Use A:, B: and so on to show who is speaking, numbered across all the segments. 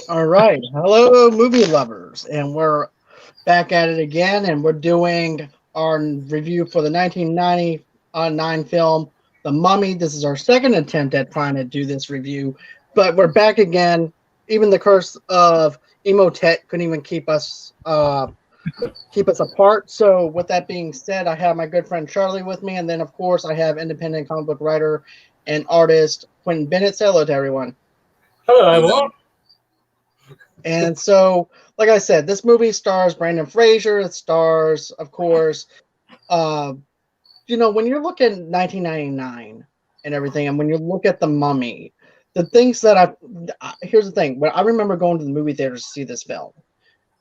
A: All right. Hello, movie lovers. And we're back at it again, and we're doing our review for the 1999 film, The Mummy. This is our second attempt at trying to do this review, but we're back again. Even the curse of Emotep couldn't even keep us apart. So, with that being said, I have my good friend Charlie with me, and then, of course, I have independent comic book writer and artist Quinton Bennett. Say hello to everyone.
B: Hello, everyone.
A: And so, like I said, this movie stars Brandon Fraser. It stars, of course, uh, when you look at 1999 and everything, and when you look at The Mummy, the things that here's the thing. When I remember going to the movie theater to see this film,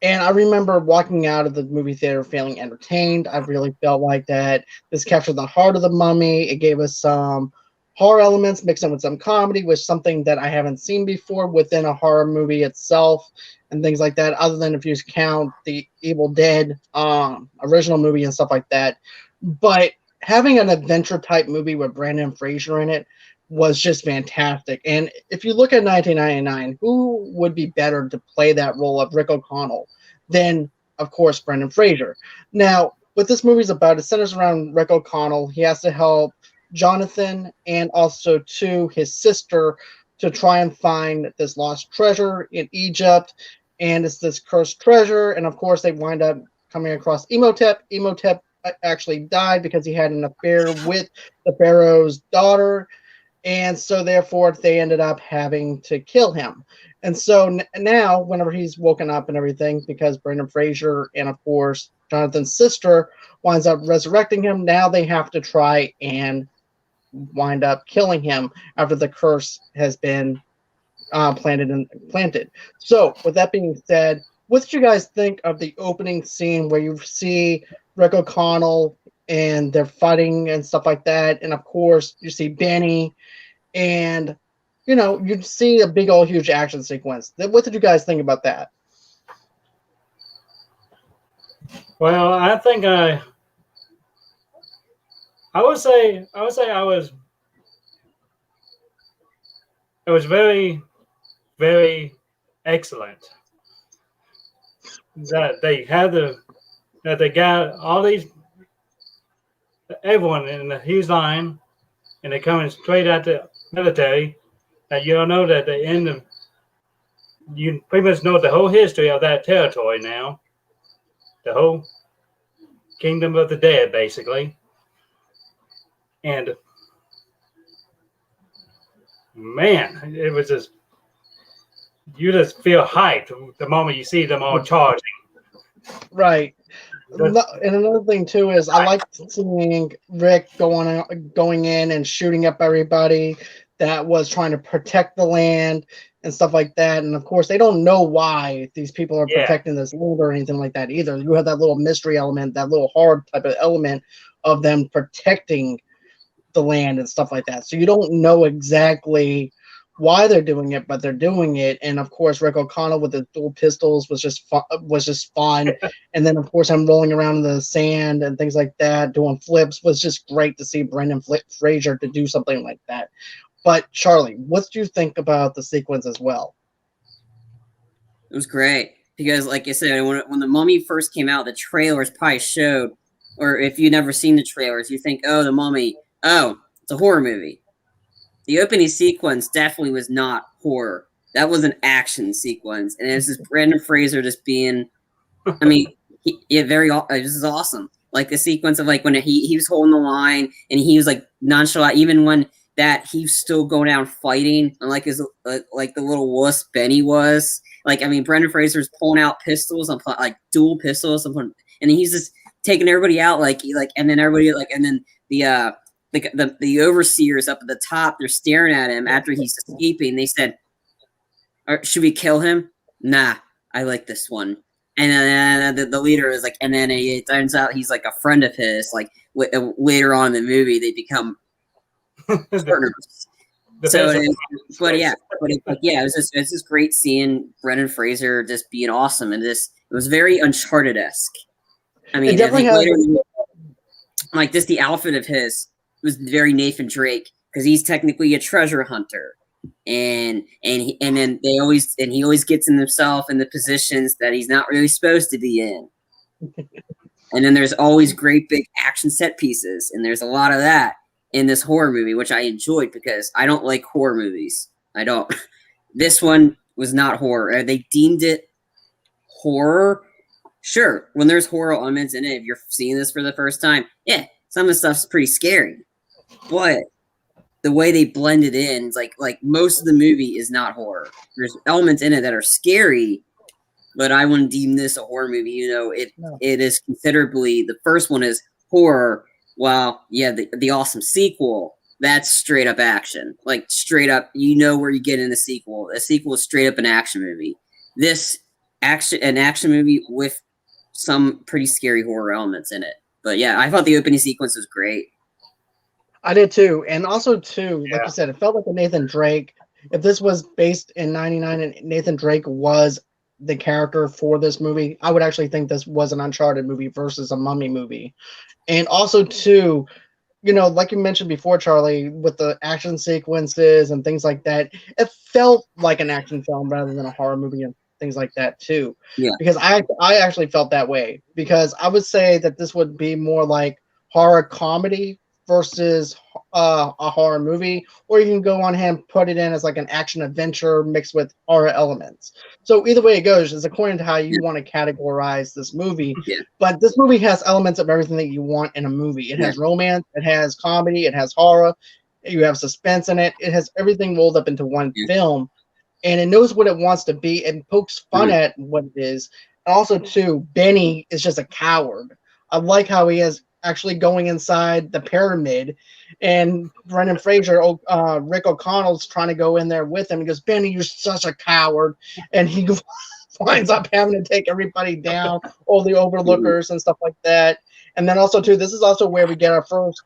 A: and I remember walking out of the movie theater feeling entertained. I really felt like that this captured the heart of The Mummy. It gave us some horror elements mixed in with some comedy, which is something that I haven't seen before within a horror movie itself, and things like that. Other than if you count the Evil Dead original movie and stuff like that, but having an adventure type movie with Brandon Fraser in it was just fantastic. And if you look at 1999, who would be better to play that role of Rick O'Connell than, of course, Brendan Fraser? Now, what this movie's about, it centers around Rick O'Connell. He has to help Jonathan and also to his sister to try and find this lost treasure in Egypt. And it's this cursed treasure. And of course, they wind up coming across Emotep. Emotep actually died because he had an affair with the pharaoh's daughter, and so therefore they ended up having to kill him. And so now whenever he's woken up and everything, because Brendan Fraser and of course Jonathan's sister winds up resurrecting him, now they have to try and wind up killing him after the curse has been planted. So with that being said, what did you guys think of the opening scene where you see Rick O'Connell and they're fighting and stuff like that? And of course, you see Benny, and you see a big old huge action sequence. What did you guys think about that?
B: Well, I think I would say it was very, very excellent. That they got all these everyone in the huge line, and they're coming straight at the military. That you don't know that the end of you pretty much know the whole history of that territory now, the whole kingdom of the dead, basically. And man, it was just you just feel hyped the moment you see them all charging.
A: Right. And another thing too is I like seeing Rick going in and shooting up everybody that was trying to protect the land and stuff like that. And of course, they don't know why these people are protecting this land or anything like that either. You have that little mystery element, that little horror type of element of them protecting the land and stuff like that. So you don't know exactly why they're doing it, but they're doing it. And of course, Rick O'Connell with the dual pistols was just fun. And then of course, I'm rolling around in the sand and things like that, doing flips was just great to see Brendan Fraser to do something like that. But Charlie, what do you think about the sequence as well?
C: It was great because, like I said, when the Mummy first came out, the trailers probably showed, or if you've never seen the trailers, you think, oh, the Mummy, oh, it's a horror movie. The opening sequence definitely was not horror. That was an action sequence, and it's just Brendan Fraser just being, I mean, this is awesome. Like the sequence of like when he was holding the line and he was like nonchalant, even when that he's still going down fighting, and like his like the little wuss Benny was. Like, I mean, Brendan Fraser's pulling out pistols, like dual pistols, and he's just taking everybody out, and then everybody and then the overseers up at the top, they're staring at him after he's escaping. They said, should we kill him? Nah, I like this one. And then the leader is like, and then it turns out he's like a friend of his. Like later on in the movie, they become partners. It was just great seeing Brendan Fraser just being awesome, and it was very Uncharted-esque. I mean, like this, the outfit of his was very Nathan Drake because he's technically a treasure hunter, and then he always gets himself in the positions that he's not really supposed to be in. And then there's always great big action set pieces, and there's a lot of that in this horror movie, which I enjoyed because I don't like horror movies. I don't. This one was not horror. They deemed it horror. Sure, when there's horror elements in it, if you're seeing this for the first time, yeah, some of the stuff's pretty scary. But the way they blend it in, it's like most of the movie is not horror. There's elements in it that are scary, but I wouldn't deem this a horror movie. It is considerably, the first one is horror, while the awesome sequel, that's straight up action. Like straight up, where you get in the sequel. A sequel is straight up an action movie. This an action movie with some pretty scary horror elements in it. But yeah, I thought the opening sequence was great.
A: I did too. And also too, like you said, it felt like a Nathan Drake. If this was based in 99 and Nathan Drake was the character for this movie, I would actually think this was an Uncharted movie versus a Mummy movie. And also too, like you mentioned before, Charlie, with the action sequences and things like that, it felt like an action film rather than a horror movie and things like that too.
C: Yeah.
A: Because I actually felt that way, because I would say that this would be more like horror comedy versus a horror movie, or you can go on ahead and put it in as like an action adventure mixed with horror elements. So either way it goes is according to how you want to categorize this movie.
C: Yeah.
A: But this movie has elements of everything that you want in a movie. It has romance, it has comedy, it has horror, you have suspense in it. It has everything rolled up into one film, and it knows what it wants to be and pokes fun at what it is. And also too, Benny is just a coward. I like how he is actually going inside the pyramid, and Brendan Fraser, Rick O'Connell's trying to go in there with him. He goes, "Benny, you're such a coward," and he winds up having to take everybody down, all the overlookers and stuff like that. And then also too, this is also where we get our first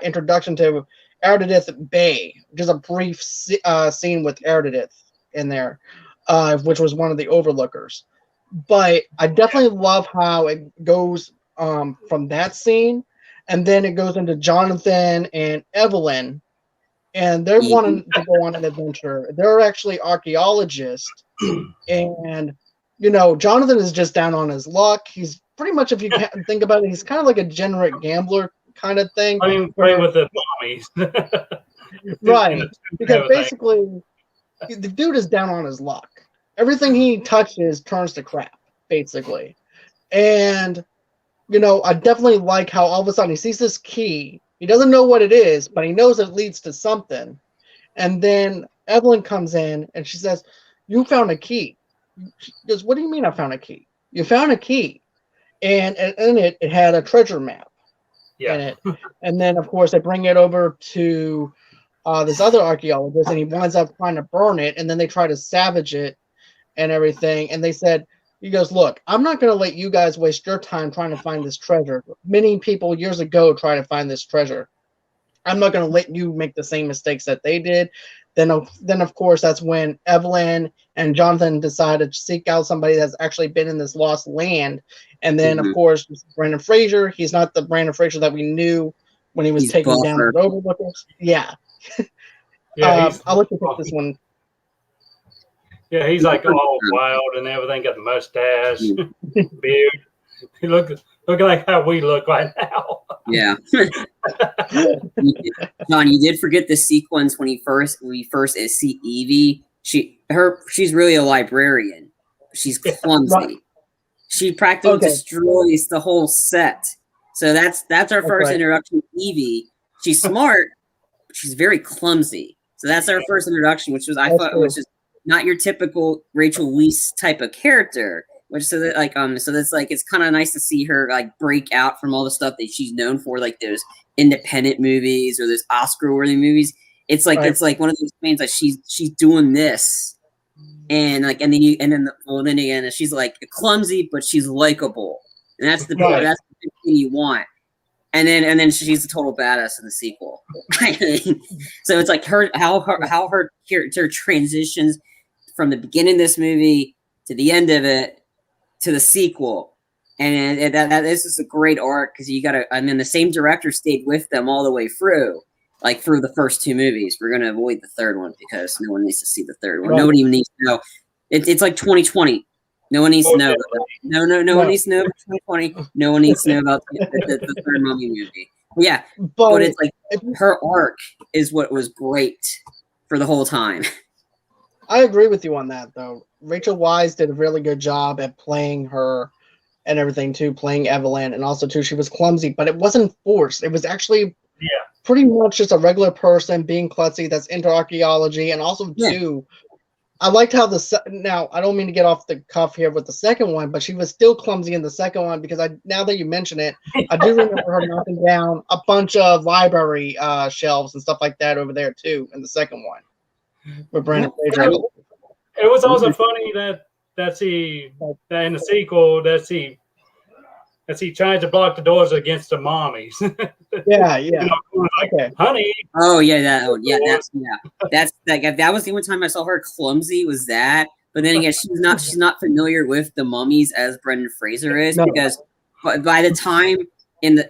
A: introduction to Erudith Bay, just a brief scene with Erudith in there, which was one of the overlookers. But I definitely love how it goes from that scene, and then it goes into Jonathan and Evelyn, and they're wanting to go on an adventure. They're actually archaeologists, and Jonathan is just down on his luck. He's pretty much, if you can think about it, he's kind of like a degenerate gambler kind of thing.
B: I mean, playing with the mommies.
A: Right, because basically the dude is down on his luck. Everything he touches turns to crap, basically. And I definitely like how all of a sudden he sees this key. He doesn't know what it is, but he knows it leads to something. And then Evelyn comes in and she says, "You found a key." She goes, "What do you mean I found a key?" "You found a key." And in it had a treasure map in it. And then, of course, they bring it over to this other archaeologist, and he winds up trying to burn it. And then they try to salvage it and everything. And they said, he goes, "Look, I'm not going to let you guys waste your time trying to find this treasure. Many people years ago tried to find this treasure. I'm not going to let you make the same mistakes that they did." Then, of course, that's when Evelyn and Jonathan decided to seek out somebody that's actually been in this lost land. And then, of course, Brendan Fraser. He's not the Brendan Fraser that we knew when he was taking down the overlookers. Yeah. I'll let you pick this one.
B: Yeah, he's like all wild and everything, got the mustache, beard. He looking like how we look right now.
C: Yeah. John, you did forget the sequence when we first see Evie. She's really a librarian. She's clumsy. Right. She practically destroys the whole set. So that's our first introduction to Evie. She's smart, but she's very clumsy. So that's our first introduction, which is not your typical Rachel Weisz type of character, so that's like, it's kind of nice to see her like break out from all the stuff that she's known for, like those independent movies or those Oscar-worthy movies. It's like it's like one of those things, like she's doing this, and then again she's like clumsy, but she's likable, and that's the thing you want. And then she's a total badass in the sequel. So it's like how her character transitions from the beginning of this movie to the end of it to the sequel, and that this is a great arc, because you got to. I mean, the same director stayed with them all the way through, like through the first two movies. We're gonna avoid the third one because no one needs to see the third one.
A: Right.
C: Nobody even needs to know. It's like 2020. No one needs to know. No one needs to know about 2020. No one needs to know about the third Mummy movie. Yeah, but it's like her arc is what was great for the whole time.
A: I agree with you on that, though. Rachel Weisz did a really good job at playing her and everything too, playing Evelyn, and also too she was clumsy, but it wasn't forced. It was actually pretty much just a regular person being klutzy that's into archaeology, and also too, I liked how now I don't mean to get off the cuff here with the second one, but she was still clumsy in the second one because now that you mention it, I do remember her knocking down a bunch of library shelves and stuff like that over there too in the second one with Brandon Fraser.
B: It was also funny that in the sequel that he tries to block the doors against the mommies.
A: Yeah.
B: Like, honey.
C: Oh yeah, that's that was the only time I saw her clumsy was that. But then again, she's not familiar with the mummies as Brendan Fraser is because by the time in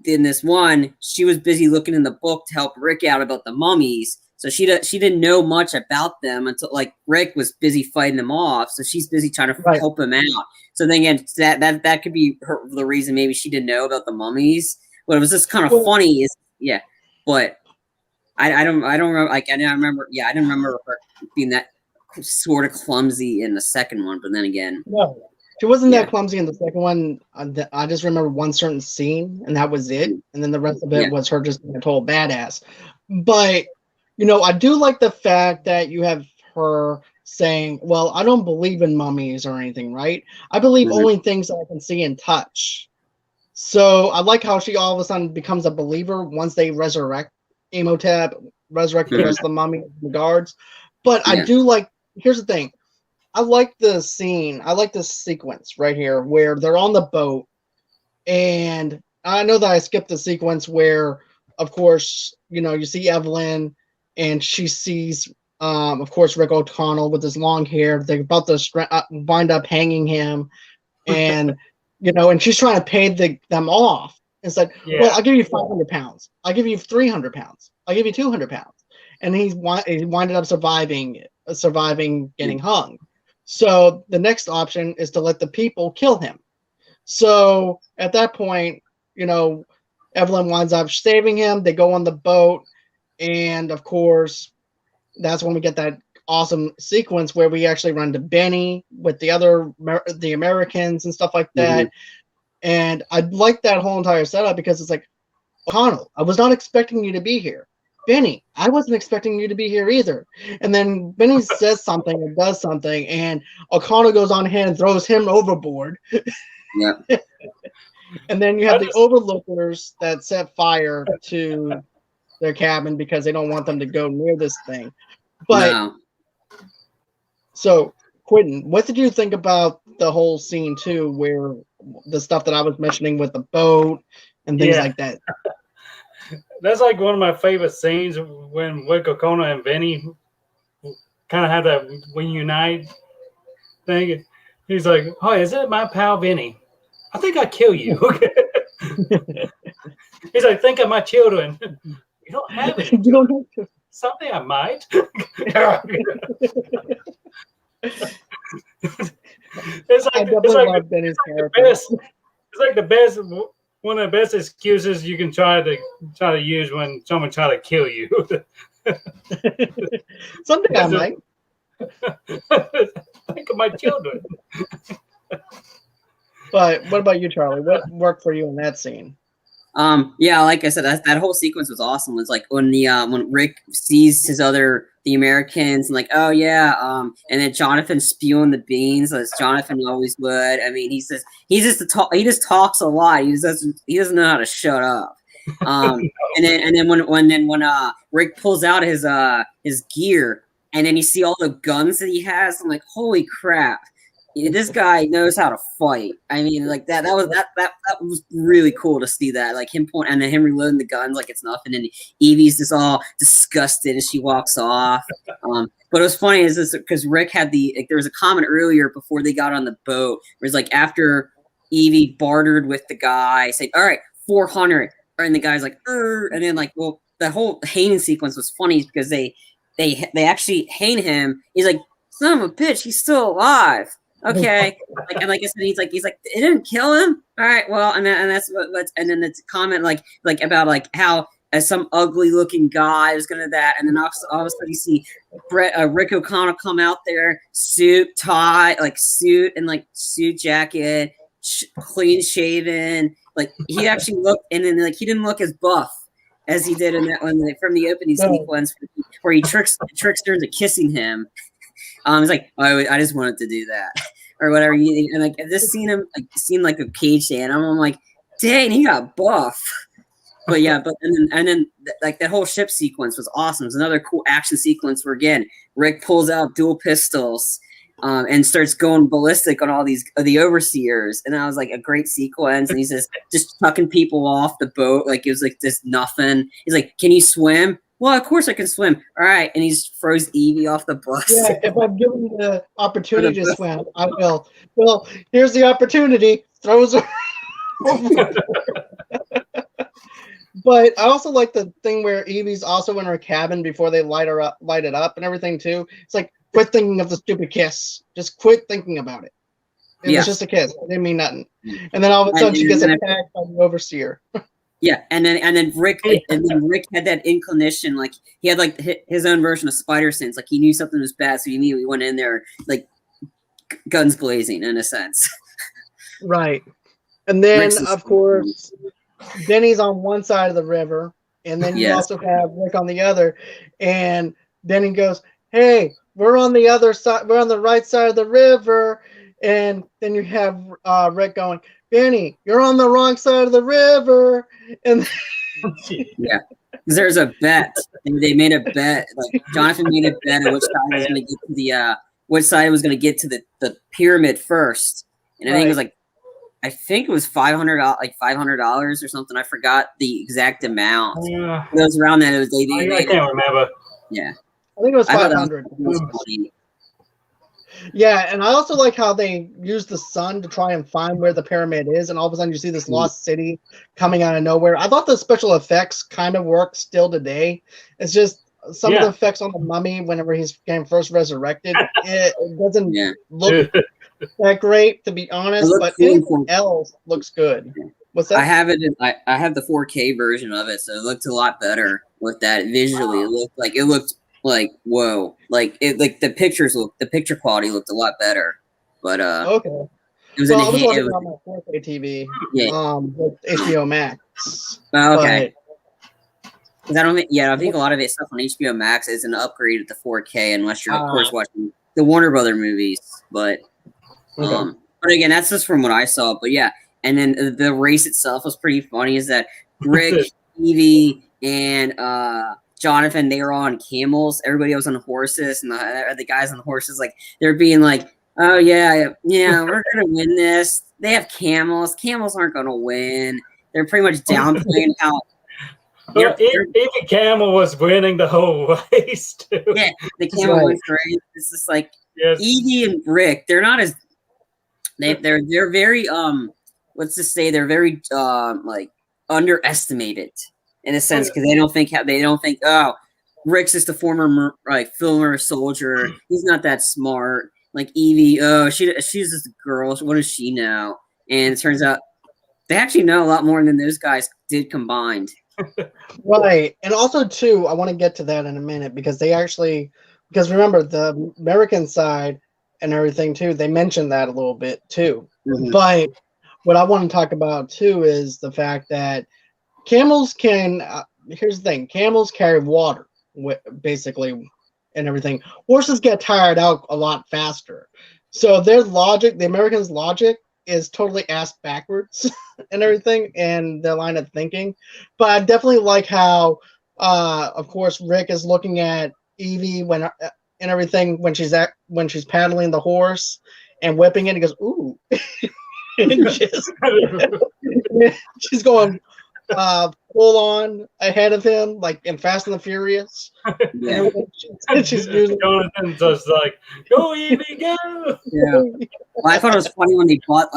C: this one, she was busy looking in the book to help Rick out about the mummies. So she didn't know much about them until like Rick was busy fighting them off. So she's busy trying to help him out. So then again, that could be the reason maybe she didn't know about the mummies. But it was just kind of funny. But I don't remember. Like I didn't remember her being that sort of clumsy in the second one. But then again,
A: no, she wasn't that clumsy in the second one. I just remember one certain scene, and that was it. And then the rest of it was her just being a total badass. But I do like the fact that you have her saying, well, I don't believe in mummies or anything, right? I believe only things that I can see and touch. So I like how she all of a sudden becomes a believer once they resurrect Imhotep, resurrect the rest of the mummy guards. But I do like, here's the thing. I like the scene. I like this sequence right here where they're on the boat. And I know that I skipped the sequence where, of course, you see Evelyn and she sees, of course, Rick O'Connell with his long hair. They're about to wind up hanging him. And, and she's trying to pay them off. It's like, well, I'll give you 500 pounds. I'll give you 300 pounds. I'll give you 200 pounds. And he winded up surviving getting hung. So the next option is to let the people kill him. So at that point, Evelyn winds up saving him. They go on the boat. And of course, that's when we get that awesome sequence where we actually run to Benny with the Americans and stuff like that. And I like that whole entire setup because it's like, O'Connell, I was not expecting you to be here. Benny, I wasn't expecting you to be here either. And then Benny says something or does something, and O'Connell goes on ahead and throws him overboard.
C: Yeah.
A: And then you have the overlookers that set fire to their cabin because they don't want them to go near this thing. But so, Quinton, what did you think about the whole scene too, where the stuff that I was mentioning with the boat and things like that?
B: That's like one of my favorite scenes when Rick O'Connell and Benny kind of have that reunite thing. He's like, "Oh, is it my pal Benny? I think I'd kill you." He's like, "Think of my children. You don't have any.
A: You don't have to.
B: Someday I might." It's like the best. One of the best excuses you can try to use when someone try to kill you.
A: Someday I might.
B: Think of my children.
A: But what about you, Charlie? What worked for you in that scene?
C: Like I said, that whole sequence was awesome. It was like when Rick sees the Americans and like, oh yeah, and then Jonathan spewing the beans as Jonathan always would. I mean, he just talks a lot. He doesn't know how to shut up. And then when Rick pulls out his gear and then you see all the guns that he has, I'm like, holy crap. This guy knows how to fight. I mean, like that was really cool to see that. Like him point and then him reloading the guns like it's nothing. And Evie's just all disgusted as she walks off. But it was funny is this because Rick had there was a comment earlier before they got on the boat where it's like after Evie bartered with the guy, saying, all right, 400. And the guy's like, and then like, well, the whole hanging sequence was funny because they actually hang him. He's like, son of a bitch, he's still alive. Okay, and like I said, he's like, it didn't kill him. All right, well, and that's and then the comment like about like how as some ugly looking guy was gonna that, and then all of a sudden you see Rick O'Connell come out there, suit, tie, like suit and like suit jacket, clean shaven. Like he actually looked, and then like he didn't look as buff as he did in that one from the opening sequence where he tricks her into kissing him. It's like, oh, I just wanted to do that or whatever. And like this scene like a cage hand. I'm like, dang, he got buff. But yeah, and then like that whole ship sequence was awesome. It's another cool action sequence where again Rick pulls out dual pistols and starts going ballistic on all the overseers, and that was like a great sequence. And he's just chucking people off the boat like it was like this nothing. He's like, "Can you swim?" Well, of course I can swim. All right, and he just throws Evie off the bus.
A: Yeah, if I'm given the opportunity to swim, I will. Well, here's the opportunity. Throws her. But I also like the thing where Evie's also in her cabin before they light it up and everything too. It's like, quit thinking of the stupid kiss. Just quit thinking about it. It was just a kiss. It didn't mean nothing. And then all of a sudden she gets attacked by the overseer. Yeah,
C: and then Rick had that inclination, like he had like his own version of spider sense. Like he knew something was bad, so he immediately went in there like guns blazing in a sense.
A: Right. And then of course Denny's on one side of the river, and then you also have Rick on the other. And Denny goes, "Hey, we're on the other side. We're on the right side of the river." And then you have Rick going, "Benny, you're on the wrong side of the river." And
C: yeah, there's a bet. They made a bet. Like Jonathan made a bet on which side was going to get to the which side was going to get to the pyramid first. And I think it was like. I think it was $500, like $500 or something. I forgot the exact amount. It was around that. It was
B: I can't remember.
C: Yeah,
A: I think it was 500. Yeah, and I also like how they use the sun to try and find where the pyramid is, and all of a sudden you see this lost city coming out of nowhere. I thought the special effects kind of work still today. It's just some of the effects on the mummy whenever he's getting first resurrected, it doesn't look that great, to be honest, but anything else looks good. What's that?
C: I have it. I have the 4K version of it, so it looked a lot better with that visually. It looked like whoa, like the picture quality looked a lot better. But
A: okay,
C: it was
A: I was watching on my 4K TV, with HBO Max.
C: Oh, okay. Because I think a lot of it stuff on HBO Max is an upgrade to 4K unless you're of course watching the Warner Brother movies, but. But again, that's just from what I saw. But yeah, and then the race itself was pretty funny. Is that Rick, Evie, and Jonathan? They were on camels. Everybody else on horses, and the guys on the horses, like they're being like, "Oh yeah, we're gonna win this." They have camels. Camels aren't gonna win. They're pretty much downplaying how.
B: Evie Camel was winning the whole race too.
C: Yeah, the camel was great. It's just like Evie and Rick. They're not as. They're very let's just say they're very like underestimated in a sense because they don't think oh Rick's just a former former soldier, he's not that smart. Like Evie, she's just a girl, what does she know? And it turns out they actually know a lot more than those guys did combined.
A: Right. And also too, I want to get to that in a minute because remember the American side and everything too, they mentioned that a little bit too. But what I want to talk about too is the fact that camels can here's the thing, camels carry water basically and everything. Horses get tired out a lot faster, so their logic, the Americans' logic, is totally ass backwards and everything, and their line of thinking. But I definitely like how of course Rick is looking at Evie when and everything when she's paddling the horse and whipping it. He goes, "Ooh," and she's going full on ahead of him, like in Fast and the Furious.
C: Yeah.
A: She's using.
B: Jonathan's just like, "Go Evie, go!"
C: Yeah. Well, I thought it was funny when they bought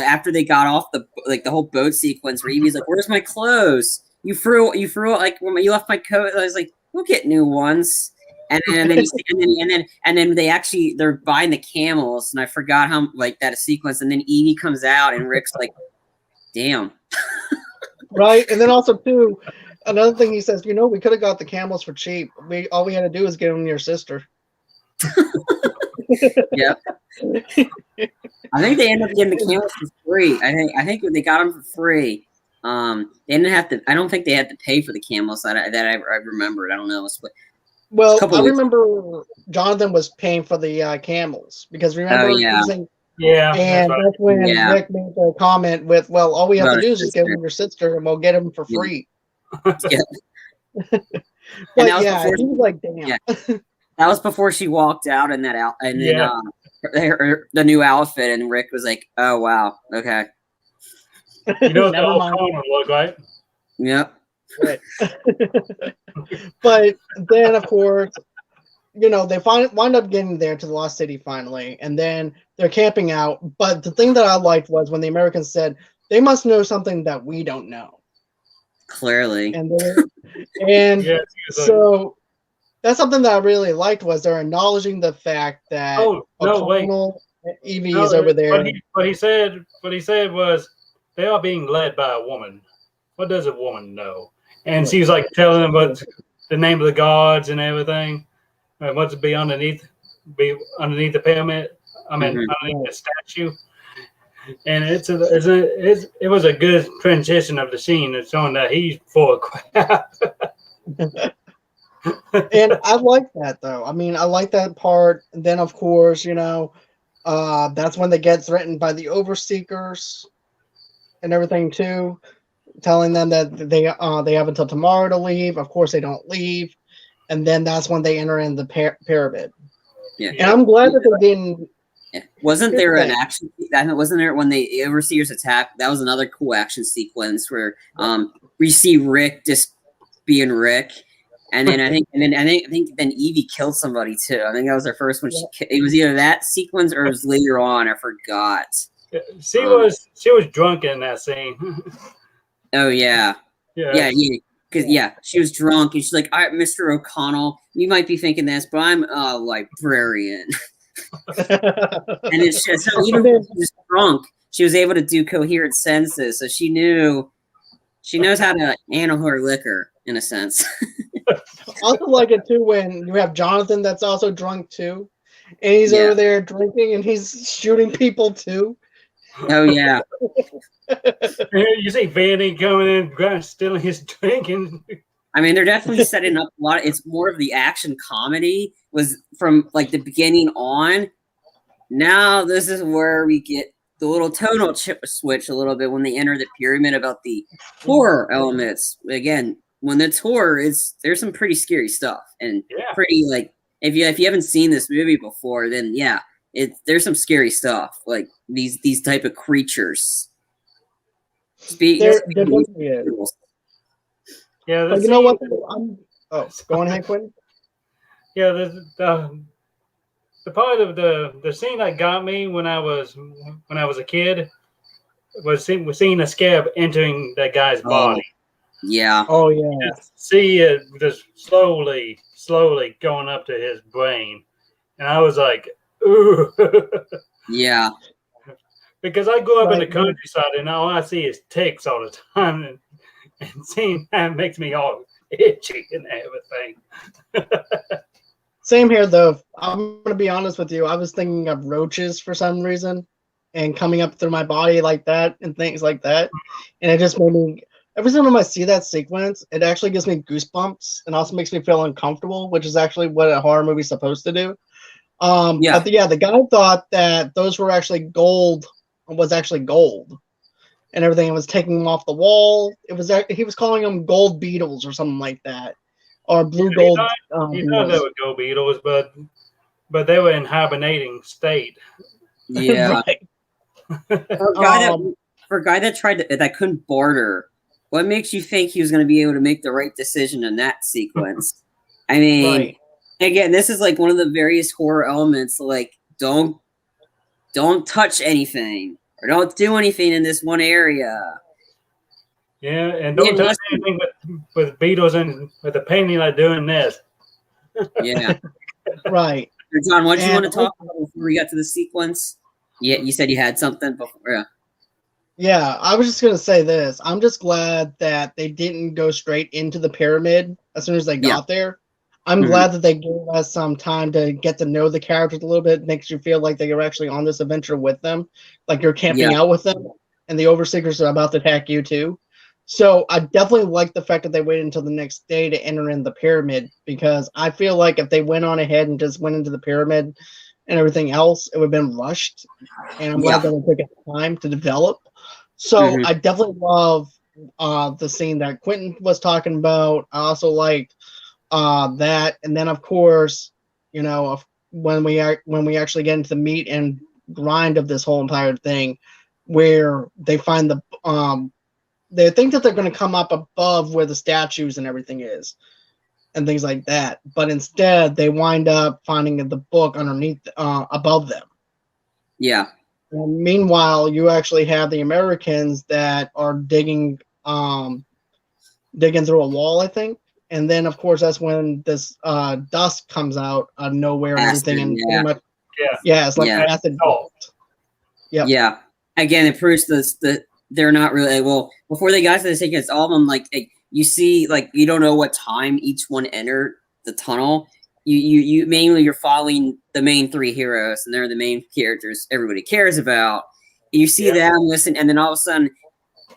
C: after they got off the whole boat sequence where Evie's like, "Where's my clothes?" you threw like when you left my coat. I was like, we'll get new ones. And then they're buying the camels, and I forgot how like that sequence. And then Evie comes out, and Rick's like, "Damn."
A: Right, and then also too, another thing he says, we could have got the camels for cheap. All we had to do is give them your sister.
C: Yep. I think they ended up getting the camels for free. I think they got them for free. They didn't have to. I don't think they had to pay for the camels that I remembered. I don't know.
A: Well, I remember Jonathan was paying for the camels because remember using.
B: Yeah,
A: and that's when Rick made the comment with, "Well, all we have to do is just give him your sister, and we'll get him for free."
C: Yeah.
A: But yeah, he was like, "Damn."
C: Yeah. That was before she walked out in that and then the new outfit, and Rick was like, "Oh wow, okay."
B: You know what the old Conan look like?
C: Yep.
A: Right. But then, of course, they wind up getting there to the Lost City finally, and then they're camping out. But the thing that I liked was when the Americans said, "They must know something that we don't know."
C: Clearly.
A: And so that's something that I really liked was they're acknowledging the fact that Evie is over there.
B: What he said was they are being led by a woman. What does a woman know? And she's like telling them what the name of the gods and everything. And what to be underneath the pyramid. I mean, underneath the statue. And it was a good transition of the scene. It's showing that he's full of crap.
A: And I like that though. I mean, I like that part. And then of course, that's when they get threatened by the Overseekers and everything too, telling them that they have until tomorrow to leave. Of course, they don't leave, and then that's when they enter in the pyramid.
C: Yeah,
A: and I'm glad that they didn't.
C: Wasn't there an action? Wasn't there when the Overseers attack? That was another cool action sequence where we see Rick just being Rick, and then I think then Evie killed somebody too. I think that was her first one. It was either that sequence or it was later on. I forgot.
B: She was drunk in that scene.
C: Oh yeah. Because she was drunk and she's like, "All right, Mr. O'Connell, you might be thinking this, but I'm a librarian." And it's just even when she was drunk, she was able to do coherent sentences, so she knows how to handle her liquor in a sense.
A: I also like it too when you have Jonathan that's also drunk too, and he's over there drinking and he's shooting people too.
C: Oh yeah.
B: You see Vanny coming in, stealing his drink, and
C: I mean, they're definitely setting up a lot. It's more of the action comedy was from like the beginning on. Now this is where we get the little tonal switch a little bit when they enter the pyramid about the horror elements. Again, when it's horror, there's some pretty scary stuff and pretty like if you haven't seen this movie before, then there's some scary stuff like these type of creatures.
A: Yeah,
B: you
A: know what? Go on ahead, Quinton.
B: Yeah, the part of the scene that got me when I was a kid was seeing a scab entering that guy's body.
C: Yeah.
A: Oh yeah.
B: See it just slowly going up to his brain, and I was like, ooh.
C: Yeah.
B: Because I grew up in the countryside, and all I see is ticks all the time, and seeing that makes me all itchy and everything.
A: Same here, though. I'm going to be honest with you. I was thinking of roaches for some reason and coming up through my body like that and things like that. And it just made me, every time I see that sequence, it actually gives me goosebumps and also makes me feel uncomfortable, which is actually what a horror movie is supposed to do. But the guy thought that those were actually gold, and everything. It was taking them off the wall. He was calling them gold beetles or something like that. Or blue gold.
B: He thought they were gold beetles, but they were in hibernating state.
C: Yeah. For a guy that couldn't barter, what makes you think he was going to be able to make the right decision in that sequence? I mean, again, this is like one of the various horror elements. Like, don't touch anything or don't do anything in this one area.
B: Yeah, and don't touch anything with Beatles and with the painting like doing this.
C: Yeah.
A: Right.
C: John, what did you want to talk about before we got to the sequence? Yeah, you said you had something before. Yeah.
A: Yeah, I was just going to say this. I'm just glad that they didn't go straight into the pyramid as soon as they got there. I'm glad that they gave us some time to get to know the characters a little bit. It makes you feel like they are actually on this adventure with them, like you're camping out with them, and the Overseekers are about to attack you too. So I definitely like the fact that they waited until the next day to enter in the pyramid, because I feel like if they went on ahead and just went into the pyramid and everything else, it would have been rushed. And I'm glad that they took time to develop. So I definitely love the scene that Quinton was talking about. I also liked that, and then of course, you know, when we actually get into the meat and grind of this whole entire thing, where they find the they think that they're going to come up above where the statues and everything is, and things like that, but instead they wind up finding the book underneath, above them.
C: Yeah.
A: And meanwhile, you actually have the Americans that are digging through a wall, I think. And then, of course, that's when this dust comes out of nowhere and everything, and pretty much, it's like acid.
C: Yep. Yeah. Again, it proves that they're not really before they got to the sequence. All of them, like you see, like you don't know what time each one entered the tunnel. You mainly you're following the main three heroes, and they're the main characters everybody cares about. And you see them listen, and then all of a sudden,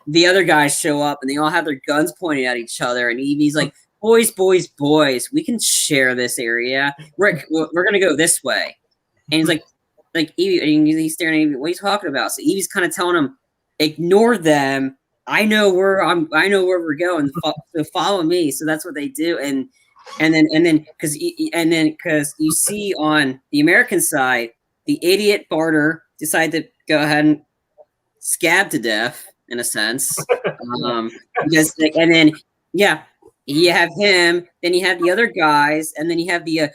C: the other guys show up, and they all have their guns pointed at each other. And Evie's like, "Boys, boys, boys, we can share this area. We're gonna go this way." And he's like Evie, and he's staring at Evie. What are you talking about? So Evie's kind of telling him, "Ignore them. I know where we're going. So follow me." So that's what they do, and then because you see on the American side, the idiot Barter decided to go ahead and scab to death in a sense, because and then you have him, then you have the other guys, and then you have the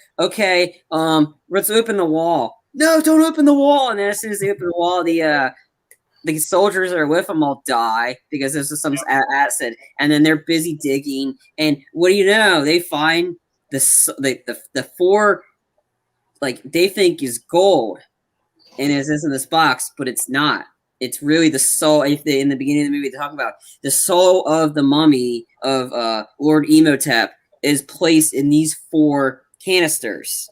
C: let's open the wall. No, don't open the wall. And then as soon as they open the wall, the soldiers that are with them all die because there's some acid, and then they're busy digging. And what do you know? They find the four, like they think is gold, and it's in this box, but it's not. It's really the soul. If they, in the beginning of the movie, they talk about the soul of the mummy of Lord Imhotep is placed in these 4 canisters.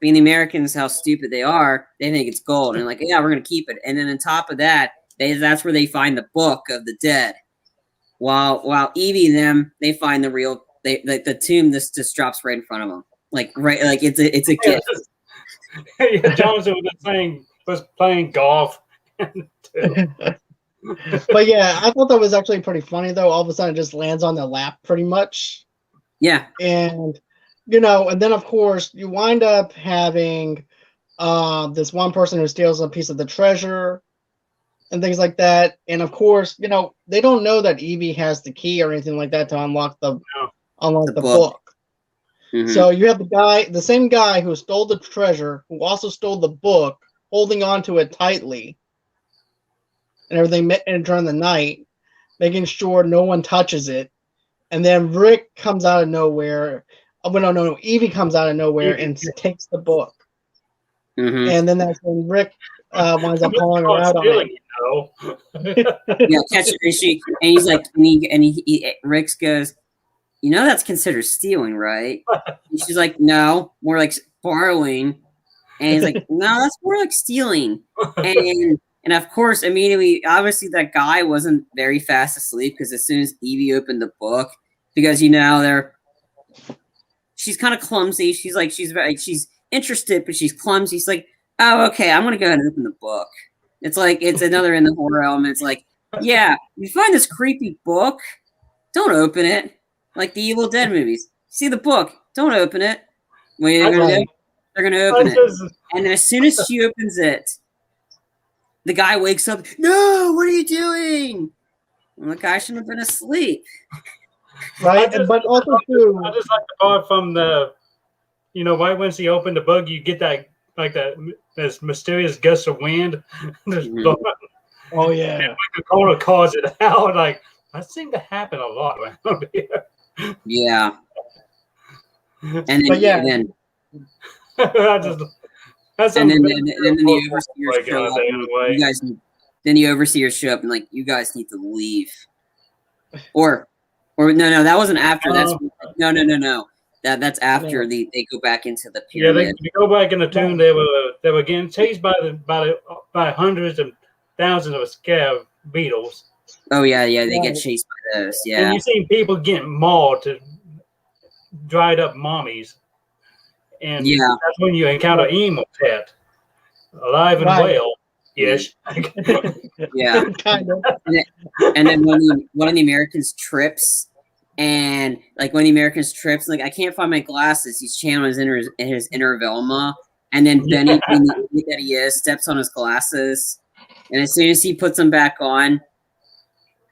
C: Being the Americans, how stupid they are, they think it's gold, and like, yeah, we're gonna keep it. And then on top of that, that's where they find the book of the dead. While Evie and them, they find the real, the tomb. This just drops right in front of them, like it's a gift.
B: Johnson was playing golf.
A: But yeah, I thought that was actually pretty funny though. All of a sudden, it just lands on their lap, pretty much.
C: Yeah,
A: and. And then of course you wind up having this one person who steals a piece of the treasure and things like that. And of course, they don't know that Evie has the key or anything like that to unlock the book. Mm-hmm. So you have the same guy who stole the treasure, who also stole the book, holding on to it tightly and everything during the night, making sure no one touches it. And then Rick comes out of nowhere. No. Evie comes out of nowhere and takes the book. Mm-hmm. And then that's when Rick winds up calling her out on it.
C: Catch it. And he's like, Rick goes, that's considered stealing, right? And she's like, no, more like borrowing. And he's like, no, that's more like stealing. And of course, immediately, obviously, that guy wasn't very fast asleep, because as soon as Evie opened the book, because she's kind of clumsy. She's interested, but she's clumsy. She's like, oh, okay, I'm gonna go ahead and open the book. It's like it's another in the horror element. It's like, yeah, you find this creepy book, don't open it. Like the Evil Dead movies. See the book, don't open it. What are they gonna do? They're gonna open it. And then as soon as she opens it, the guy wakes up. No, what are you doing? Well, the guy shouldn't have been asleep.
A: Right, but also too,
B: I just like the part from the, right when she opened the book, you get that this mysterious gust of wind.
A: Oh yeah,
B: and Coca-Cola calls it out like, That seemed to happen a lot around here.
C: Yeah. And then,
A: But yeah.
C: and then,
B: I just that's
C: and then,
B: some
C: then the overseers
B: breaking
C: show
B: out
C: up.
B: there
C: And
B: anyway.
C: you guys, then the overseers show up and like, you guys need to leave. Or no, that wasn't after. That's no. That's after they go back into the
B: Yeah,
C: pyramid.
B: they go back in the tomb. They were getting chased by hundreds and thousands of scab beetles.
C: Oh yeah, they get chased by those. Yeah,
B: And you see people getting mauled to dried up mummies. And that's when you encounter Emotep, alive and well. Yes.
C: Yeah.
A: Kind of.
C: And then when one of the Americans trips, and like when the Americans trips, like I can't find my glasses. He's channeling his inner Velma, and then Benny, being the idiot that he is, steps on his glasses, and as soon as he puts them back on,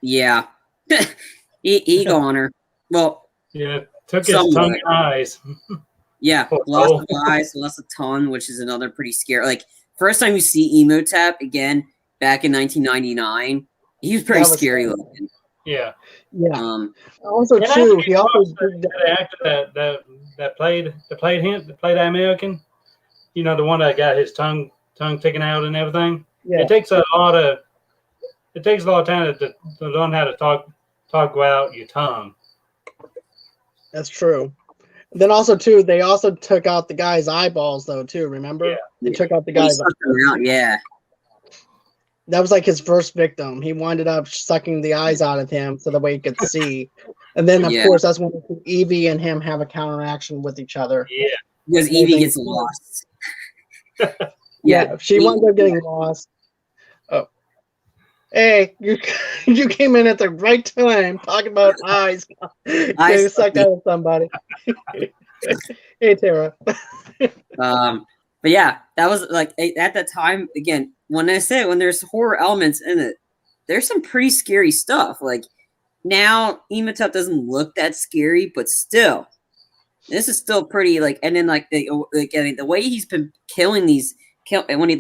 C: he on her. Well,
B: yeah, took his tongue and eyes.
C: Yeah, lost of eyes, lost a tongue, which is another pretty scary. Like first time you see Emotep again back in 1999, he was pretty scary looking.
B: Yeah.
A: Also, too, he also did
B: the actor that played that American. You know, the one that got his tongue taken out and everything. Yeah. It takes a lot of time to learn how to talk out your tongue.
A: That's true. Then also too, they also took out the guy's eyeballs though too. Remember?
C: Yeah.
A: They took out the guy's.
C: Yeah.
A: That was like his first victim. He winded up sucking the eyes out of him so the way he could see. And then of course that's when Evie and him have a counteraction with each other.
B: Yeah.
C: Because Evie gets lost.
A: She winds up getting lost. Oh. Hey, you came in at the right time talking about eyes. Getting sucked out of somebody. Hey Tara.
C: But yeah, that was like at that time again, when there's horror elements in it, there's some pretty scary stuff. Like now Emotep doesn't look that scary, but still. This is still pretty like, and then like the way he's been killing the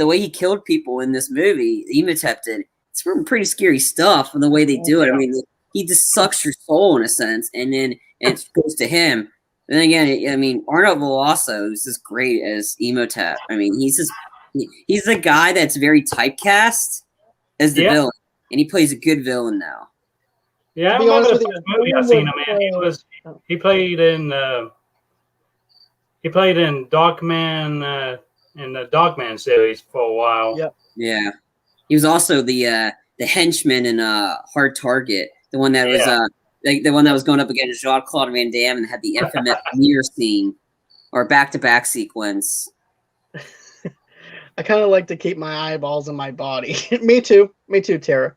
C: way he killed people in this movie, Emotep did. It's some pretty scary stuff and the way they do it. I mean, he just sucks your soul in a sense, and then it goes to him. And again, I mean, Arnold Veloso is just great as Emotep. I mean, he's the guy that's very typecast as the villain, and he plays a good villain now.
B: Yeah, I remember the first movie I seen him in. He played in Darkman in the Darkman series for a while.
A: Yep.
C: Yeah. He was also the henchman in Hard Target, the one that was the one that was going up against Jean-Claude Van Damme and had the infamous mirror scene or back-to-back sequence.
A: I kind of like to keep my eyeballs in my body. Me too, Tara.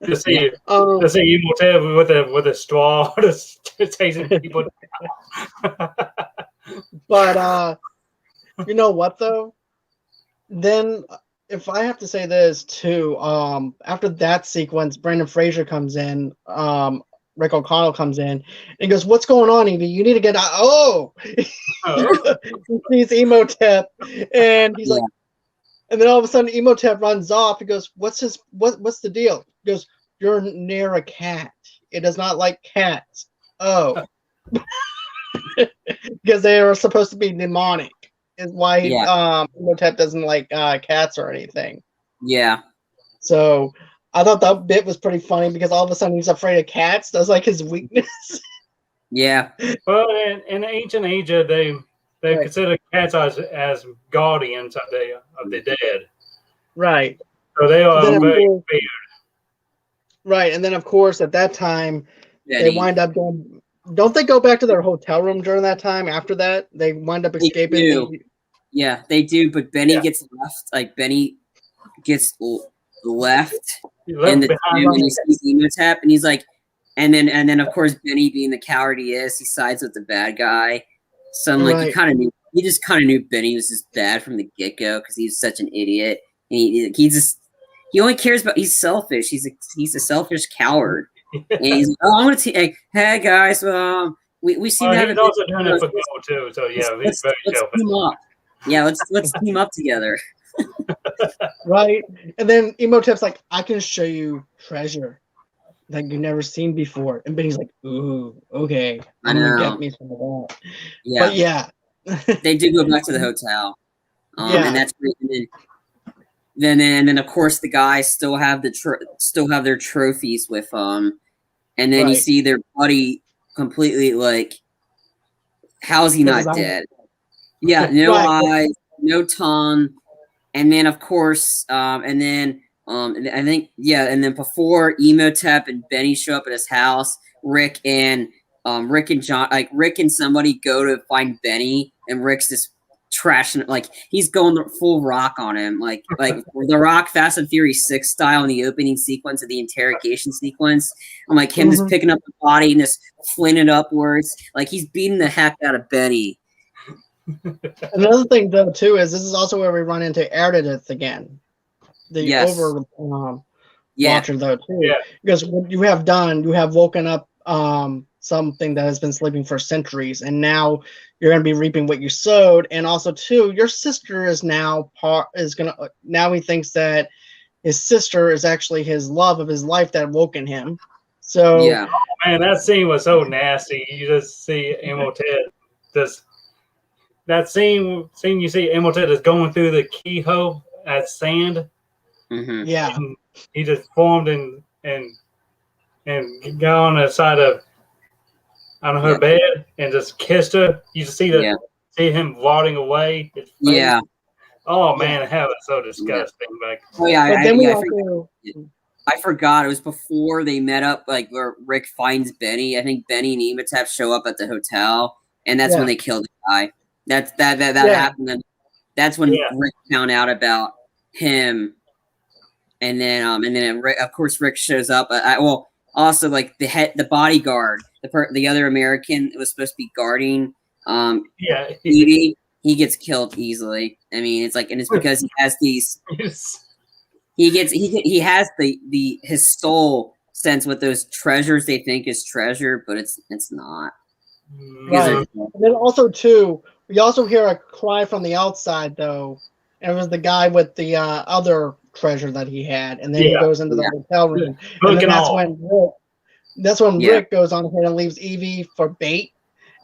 B: To see Emotep with a straw chasing people.
A: But you know what though? Then if I have to say this too, after that sequence, Brendan Fraser comes in, Rick O'Connell comes in, and he goes, "What's going on, Evie? You need to get out." Oh. He sees Emotep, and he's like, and then all of a sudden Emotep runs off. He goes, "What's the deal?" He goes, "You're near a cat. It does not like cats." Oh. Because they are supposed to be demonic. Is why Emotep doesn't like cats or anything. Yeah. So I thought that bit was pretty funny because all of a sudden he's afraid of cats. That's like his weakness.
C: Yeah.
B: Well, in ancient Asia, they consider cats as guardians of the dead.
A: Right.
B: So they are very feared.
A: Right, and then of course at that time they wind up going. Don't they go back to their hotel room during that time? After that, they wind up escaping.
C: Yeah, they do. But Benny gets left. Like Benny gets left in the tomb, and he sees Emotep, and he's like, and then of course Benny, being the coward he is, he sides with the bad guy. So I'm like, he just kind of knew Benny was just bad from the get go because he's such an idiot. And he only cares about. He's selfish. He's a selfish coward. And he's like, I want to hey guys, we seem to have
B: he's also doing it for gold too. So yeah, he's very selfish.
C: Team up. Yeah, let's team up together.
A: Right, and then Emotep's like, I can show you treasure. that you've never seen before. And Benny's like, ooh, okay,
C: I
A: I'm gonna
C: know.
A: get me some of that.
C: Yeah,
A: But yeah,
C: they did go back to the hotel,
A: Yeah.
C: and that's then of course the guys still have their trophies with them, and then you
A: Right.
C: see their buddy completely like, how's he
A: With his
C: not
A: eyes.
C: dead? Yeah, no
A: Right.
C: eyes, no tongue, and then of course, and then I think and then before Emotep and Benny show up at his house, Rick and John, like Rick and somebody go to find Benny, and Rick's just trashing, like he's going full rock on him, like the Rock Fast and Furious 6 style in the opening sequence of the interrogation sequence. I'm like him just picking up the body and just flinging it upwards, like he's beating the heck out of Benny.
A: Another thing though too is this is also where we run into Erdidith again, the over watcher though too, because what you have done, you have woken up something that has been sleeping for centuries, and now you're going to be reaping what you sowed. And also too, your sister is now now he thinks that his sister is actually his love of his life that woken him. So
C: yeah,
B: man, that scene was so nasty. You just see Imhotep just. That scene you see Imhotep is going through the keyhole at sand.
C: Mm-hmm.
A: Yeah,
B: and he just formed and got on the side of her bed and just kissed her. You just see see him wadding away. His face.
C: Yeah.
B: Oh man, hell, it's so disgusting. Like,
C: oh yeah,
A: but then
C: I forgot it was before they met up, like where Rick finds Benny. I think Benny and Emotep show up at the hotel, and that's when they kill the guy. That happened. And that's when Rick found out about him, and then Rick, of course Rick shows up. Also like the bodyguard, the other American that was supposed to be guarding Edie, he gets killed easily. I mean, it's like, and it's because he has these. He has his soul sense with those treasures they think is treasure, but it's not.
A: Right. And then also too, we also hear a cry from the outside though, and it was the guy with the other treasure that he had, and then he goes into the hotel room, and then that's when Rick goes on ahead and leaves Evie for bait,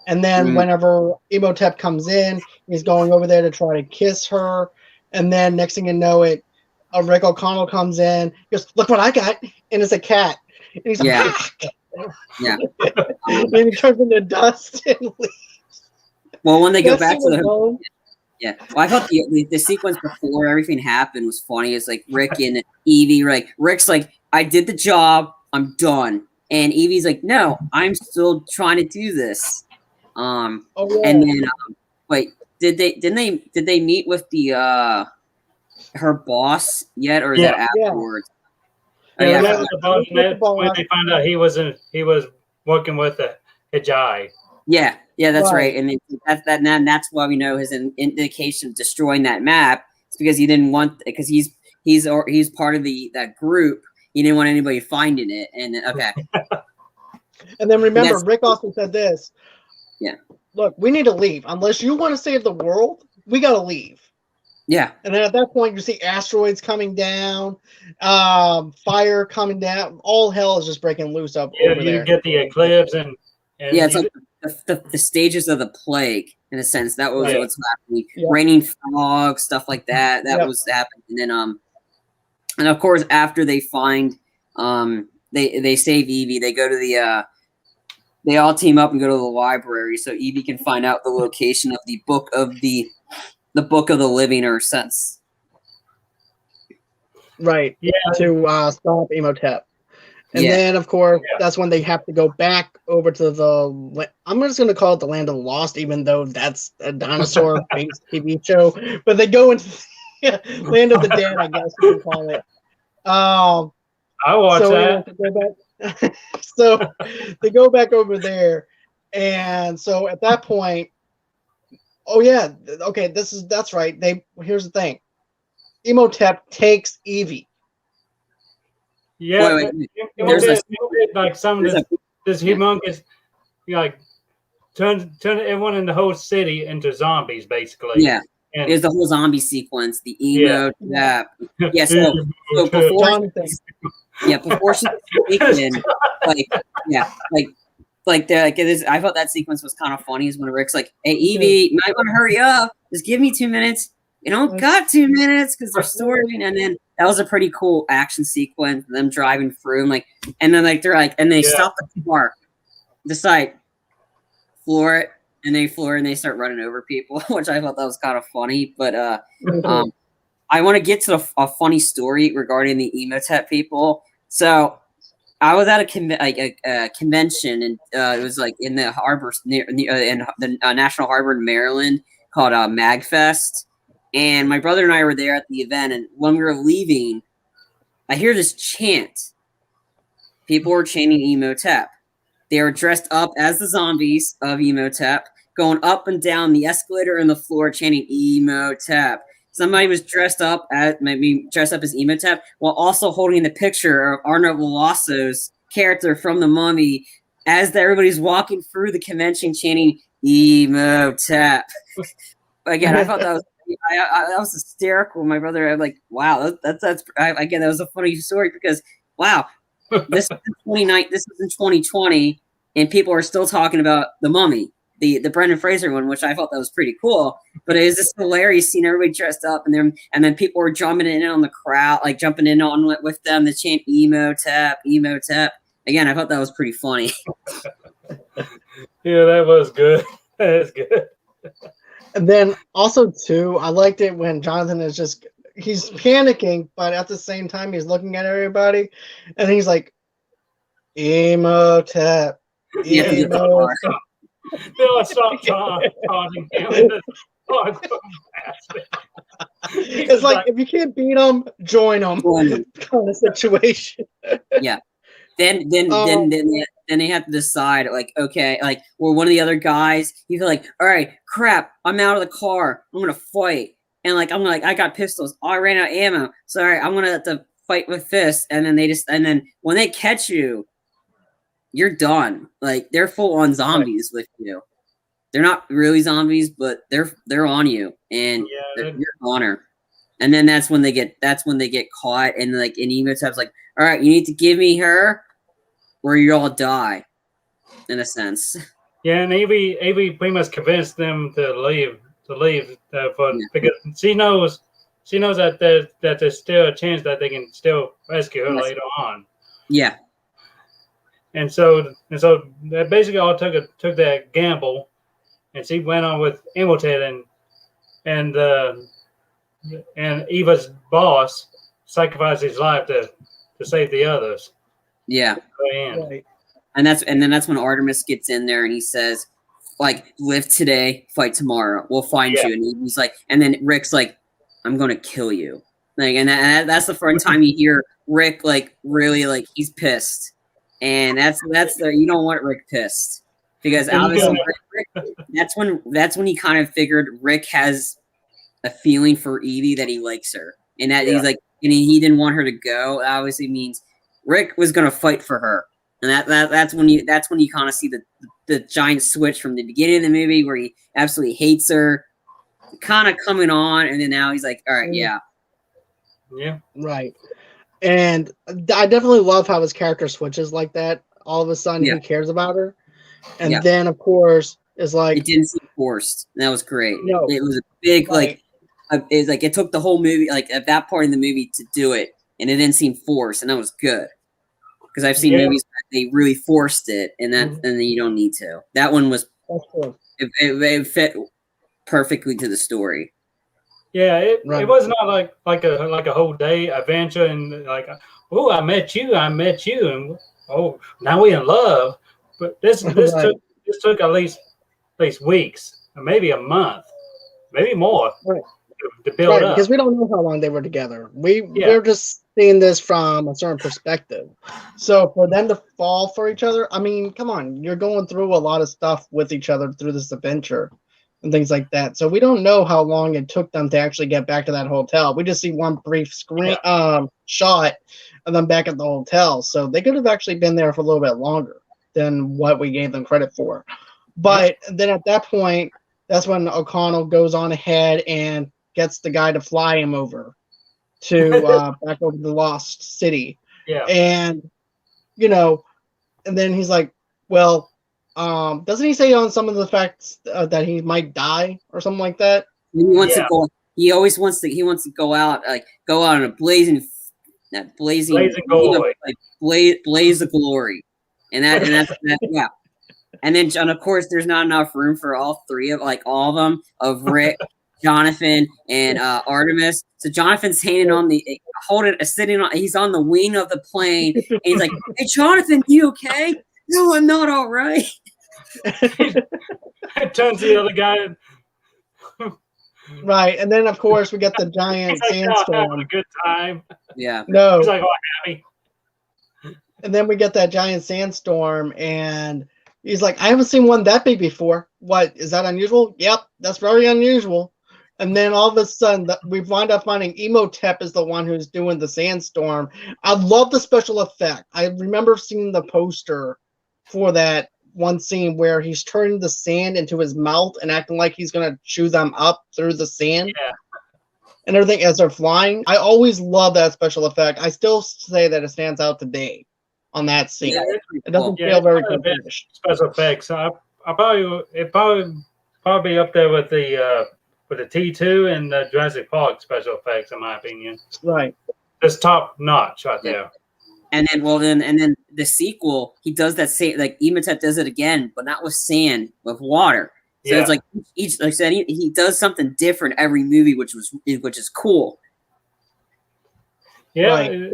A: and then whenever Emotep comes in, he's going over there to try to kiss her, and then next thing you know it, Rick O'Connell comes in, he goes, "Look what I got," and it's a cat, and he's like, and he turns into dust and leaves.
C: Well, when they go back to the well, I thought the sequence before everything happened was funny. It's like Rick and Evie, like Rick's like, "I did the job, I'm done," and Evie's like, "No, I'm still trying to do this." And then wait, did they meet with the her boss yet, or is that afterwards?
B: When they found out he was working with a Hijai.
C: Yeah, that's right. And that's why we know his indication of destroying that map. It's because he didn't want, because he's part of that group. He didn't want anybody finding it. And
A: and then remember, Rick also said this.
C: Yeah.
A: Look, we need to leave. Unless you want to save the world, we got to leave.
C: Yeah.
A: And then at that point, you see asteroids coming down, fire coming down. All hell is just breaking loose up over there.
B: You get the eclipse and
C: it's like the stages of the plague, in a sense. That was what's happening. Raining fog, stuff like that. That was happening. And then and of course after they find they save Evie, they go to they all team up and go to the library so Evie can find out the location of the book of the book of the living, or sense.
A: Right. Yeah. To stop Emotep. And then, of course, that's when they have to go back over to the. I'm just going to call it the Land of the Lost, even though that's a dinosaur-based TV show. But they go into the Land of the Dead, I guess you can call it.
B: I watch that.
A: So they go back over there, and so at that point, that's right. Here's the thing. Emotep takes Evie.
B: Yeah, like some of this humongous, like turn everyone in the whole city into zombies, basically.
C: Yeah, it was the whole zombie sequence, the emo tap. Yeah, so before
A: Jonathan.
C: before she was taken, I thought that sequence was kind of funny. Is when Rick's like, "Hey Evie, you might want to hurry up. Just give me 2 minutes." You don't got 2 minutes because they're storing. And then that was a pretty cool action sequence. Them driving through, and then they're like, and they stop the car, decide, floor it, and they floor it, and they start running over people, which I thought that was kind of funny. But I want to get to a funny story regarding the Emotep people. So I was at a convention, and it was like in the harbor in the National Harbor in Maryland called MagFest. And my brother and I were there at the event, and when we were leaving, I hear this chant. People were chanting Emotep. They were dressed up as the zombies of Emotep, going up and down the escalator and the floor chanting Emotep. Somebody was dressed up as Emotep while also holding the picture of Arnold Velasco's character from The Mummy as everybody's walking through the convention chanting Emotep. Again, I thought that was hysterical. My brother, I'm like, wow, that's again, that was a funny story because wow, this is in 2020, and people are still talking about The Mummy, the Brendan Fraser one, which I thought that was pretty cool. But it was just hilarious seeing everybody dressed up, and then people were jumping in on the crowd, like jumping in on with them to chant Emotep. Again, I thought that was pretty funny.
B: Yeah, that was good. That is good.
A: And then also too, I liked it when Jonathan he's panicking, but at the same time he's looking at everybody, and he's like, Emotep.
B: No, stop taunting him.
A: It's like if you can't beat them, join them kind of situation.
C: Yeah. Then they have to decide, like, okay, like, or one of the other guys, he's like, all right, crap, I'm out of the car, I'm gonna fight, and like, I got pistols, I ran out of ammo, so all right, I'm gonna have to fight with fists, and then when they catch you, you're done. Like, they're full on zombies with you. They're not really zombies, but they're on you, and you're a goner. And then that's when they get caught, and like, and Emotep's like, all right, you need to give me her, or you all die, in a sense.
B: Yeah, and Evie pretty much convinced them to leave, because she knows that there's still a chance that they can still rescue her later on.
C: Yeah.
B: And so they basically all took that gamble, and she went on with Emotep, and Eva's boss sacrificed his life to save the others.
C: Yeah.
A: Right.
C: And that's when Artemis gets in there and he says, like, live today, fight tomorrow. We'll find you. And he's like, and then Rick's like, I'm gonna kill you. Like, and that's the first time you hear Rick like really like he's pissed. And that's you don't want Rick pissed. Because obviously Rick, that's when he kind of figured Rick has a feeling for Evie that he likes her. And that he's like, and he didn't want her to go. It obviously means Rick was gonna fight for her. And that's when you kind of see the giant switch from the beginning of the movie where he absolutely hates her, kind of coming on, and then now he's like, all right, yeah.
A: Right. And I definitely love how his character switches like that. All of a sudden he cares about her. And then of course it's like
C: it didn't seem forced. That was great.
A: No,
C: it was a big it took the whole movie, like at that part in the movie, to do it, and it didn't seem forced, and that was good. Because I've seen movies where they really forced it, and then you don't need to. That one was it fit perfectly to the story.
B: Yeah, it was not like a whole day adventure and like, oh, I met you, and oh, now we in love. But this took at least weeks, or maybe a month, maybe more to build up.
A: Because we don't know how long they were together. We're just seeing this from a certain perspective. So for them to fall for each other, I mean, come on, you're going through a lot of stuff with each other through this adventure and things like that. So we don't know how long it took them to actually get back to that hotel. We just see one brief shot of them back at the hotel. So they could have actually been there for a little bit longer than what we gave them credit for. But then at that point, that's when O'Connell goes on ahead and gets the guy to fly him over to back over the Lost City.
B: Yeah.
A: And and then he's like, well, doesn't he say on some of the facts that he might die or something like that?
C: He wants to go. He always wants to. He wants to go out on a blazing
B: glory,
C: blaze of glory, and that's yeah. And then of course there's not enough room for all three of all of them of Rick, Jonathan, and Artemis. So Jonathan's sitting on he's on the wing of the plane, and he's like, "Hey, Jonathan, you okay?" "No, I'm not all right."
B: It turns the other guy.
A: Right, and then of course we get the giant sandstorm.
B: Having a good time.
C: Yeah.
A: No.
B: He's like, "Oh, I'm happy."
A: And then we get that giant sandstorm, and he's like, "I haven't seen one that big before. What, is that unusual?" "Yep, that's very unusual." And then all of a sudden, we wind up finding Imhotep is the one who's doing the sandstorm. I love the special effect. I remember seeing the poster for that one scene where he's turning the sand into his mouth and acting like he's going to chew them up through the sand.
B: Yeah.
A: And everything as they're flying. I always love that special effect. I still say that it stands out today on that scene.
C: Yeah,
A: it doesn't feel very finished.
B: Special effects. I probably be up there with the T2 and the Jurassic Park special effects, in my opinion.
A: Right.
B: It's top notch right there.
C: And then the sequel, he does that same, like Imhotep does it again, but not with sand, with water. So it's like each, like I said, he does something different every movie, which is cool.
B: Yeah.
A: Right.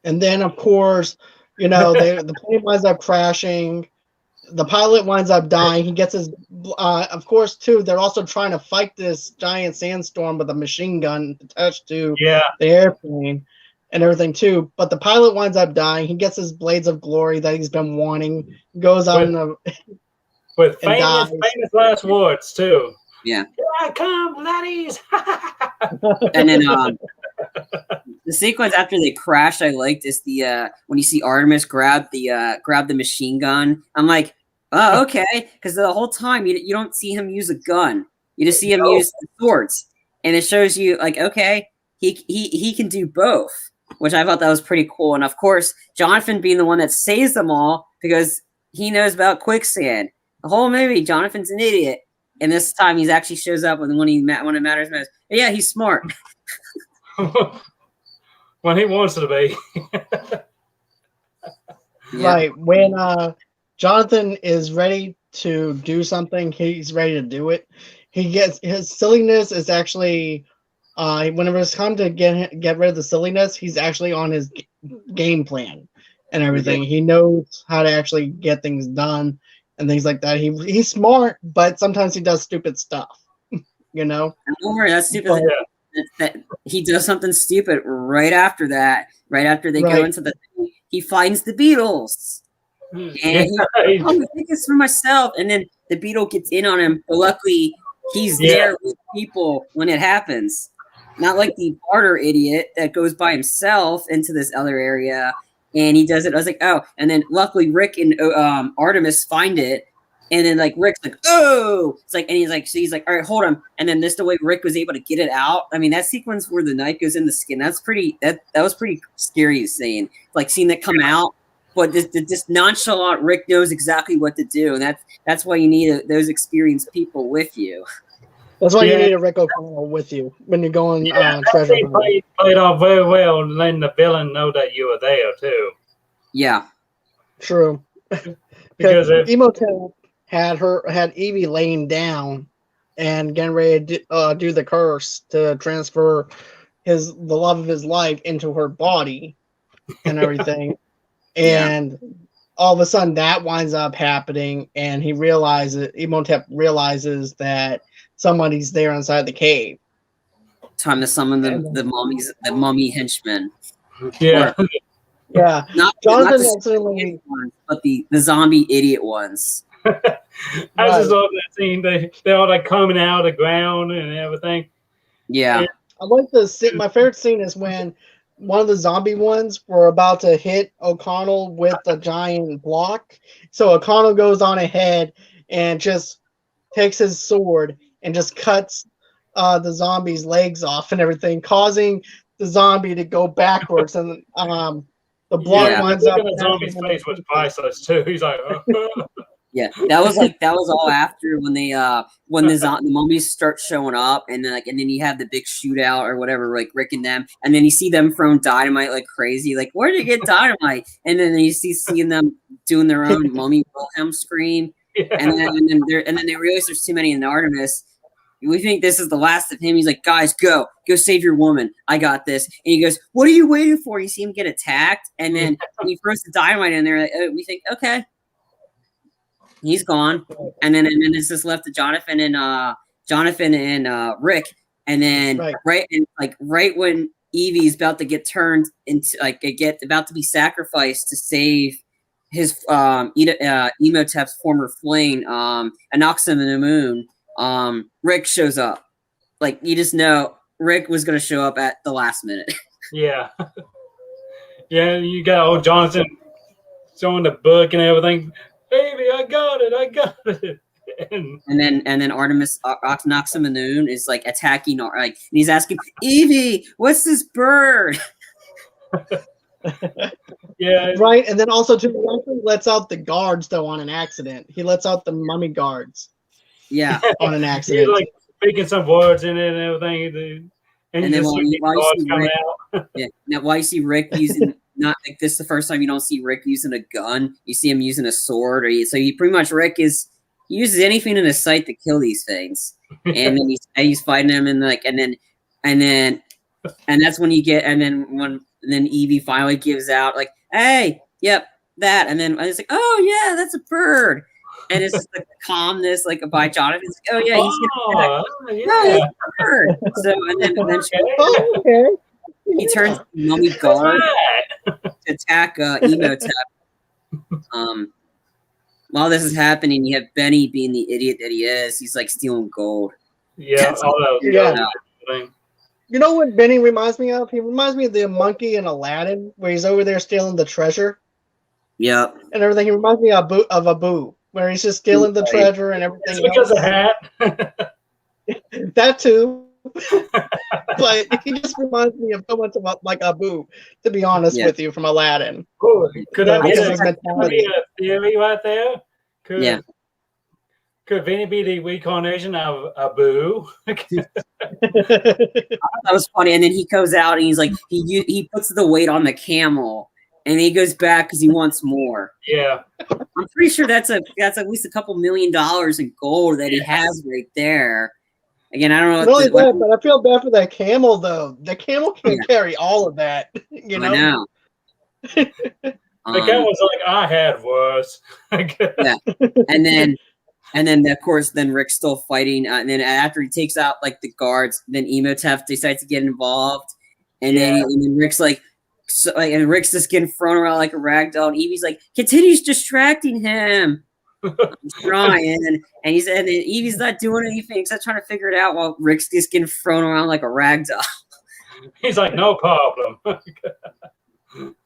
A: And then of course, the plane winds up crashing. The pilot winds up dying. He gets his, of course, too. They're also trying to fight this giant sandstorm with a machine gun attached to the airplane and everything too. But the pilot winds up dying. He gets his blades of glory that he's been wanting. Goes on
B: with famous last words too.
C: Yeah.
B: Here I come, laddies.
C: And then the sequence after they crash, I liked is the when you see Artemis grab the machine gun. I'm like, oh, okay, because the whole time you don't see him use a gun. You just see him use the swords, and it shows you like, okay, he can do both, which I thought that was pretty cool. And of course, Jonathan being the one that saves them all because he knows about quicksand. The whole movie, Jonathan's an idiot, and this time he actually shows up when it matters most. But yeah, he's smart.
B: When he wants to be.
A: Right. When Jonathan is ready to do something, he's ready to do it. He gets his silliness is actually whenever it's time to get rid of the silliness, he's actually on his game plan and everything. He knows how to actually get things done and things like that. He's smart, but sometimes he does stupid stuff.
C: Don't worry, that's stupid. That he does something stupid right after that. Right after they go into the thing, he finds the Beatles. And I think it's for myself. And then the beetle gets in on him. But luckily, he's there with people when it happens. Not like the barter idiot that goes by himself into this other area. And he does it. I was like, oh. And then luckily, Rick and Artemis find it. And then like Rick's like, oh, it's like, and he's like, all right, hold him. And then this the way Rick was able to get it out. I mean, that sequence where the knife goes in the skin, that was pretty scary seeing, like seeing that come out. But this nonchalant Rick knows exactly what to do, and that's why you need those experienced people with you.
A: That's why you need a Rick O'Connell with you when you're going treasure hunting.
B: Played off very well, and letting the villain know that you were there too.
C: Yeah,
A: true. Because Imhotep had Evie laying down and getting ready to do the curse to transfer the love of his life into her body and everything. And all of a sudden that winds up happening, and Imhotep realizes that somebody's there inside the cave.
C: Time to summon the mummy henchmen.
B: Yeah.
A: Yeah.
C: Not
A: Jonathan
C: ones, but the zombie idiot ones.
B: I just love that scene. They're all like coming out of the ground and everything.
C: Yeah.
A: And I like my favorite scene is when one of the zombie ones were about to hit O'Connell with a giant block. So O'Connell goes on ahead and just takes his sword and just cuts the zombie's legs off and everything, causing the zombie to go backwards, and the blood winds up.
B: The zombie's face was priceless too. He's like,
C: yeah, that was all after when they when the mummies start showing up, and then you have the big shootout or whatever, like Rick and them, and then you see them throwing dynamite like crazy. Like, where did you get dynamite? And then you seeing them doing their own mummy Wilhelm scream, and then they realize there's too many in Artemis. We think this is the last of him. He's like, guys, go save your woman. I got this. And he goes, what are you waiting for? You see him get attacked, and then he throws the dynamite in there. Like, we think, okay, he's gone. And then it's just left to Jonathan and Rick. And then right when Evie's about to get turned into about to be sacrificed to save his Emotep's former flame, Anoxim in the Moon. Rick shows up. Like, you just know Rick was going to show up at the last minute.
B: Yeah. Yeah, you got old Jonathan showing the book and everything. Baby, I got it. And
C: then Artemis Noxamanoon is like attacking, like, and he's asking, Evie, what's this bird?
B: Yeah.
A: Right, and then also too, he lets out the guards though on an accident. He lets out the mummy guards.
C: Yeah,
A: on an accident.
B: He's like speaking some words in it and everything. And then while
C: you see Rick using not like this the first time you don't see Rick using a gun, you see him using a sword, so he pretty much Rick uses anything in his sight to kill these things, and then he's fighting them and that's when you get and then Evie finally gives out like, hey, yep, that, and then it's like, oh yeah, that's a bird. And it's just like the calmness, like by Jonathan. It's like, oh yeah, he's gonna So and then he turns mummy guard to attack Emotep. While this is happening, you have Benny being the idiot that he is. He's like stealing gold.
B: Yeah,
A: You know what Benny reminds me of? He reminds me of the monkey in Aladdin, where he's over there stealing the treasure.
C: Yep.
A: And everything. He reminds me of Abu, where he's just stealing the treasure and everything.
B: It's because of hat.
A: That too. But he just reminds me of so much about like Abu, to be honest with you, from Aladdin.
B: Oh, could that be a theory right there? Could Vinny be the reincarnation of Abu?
C: That was funny. And then he goes out and he's like, he puts the weight on the camel. And he goes back because he wants more.
B: Yeah,
C: I'm pretty sure that's at least a couple $1 million in gold that he has right there. Again, I don't know.
A: Not only that, but I feel bad for that camel though. The camel can't carry all of that. You know.
C: I know.
B: The camel's like, I had worse.
C: Yeah, and then of course, then Rick's still fighting, and then after he takes out like the guards, then Emotep decides to get involved, and then Rick's like. So, and Rick's just getting thrown around like a rag doll, and Evie's like continues distracting him. I'm trying, and then Evie's not doing anything except trying to figure it out while Rick's just getting thrown around like a rag doll.
B: He's like, no problem.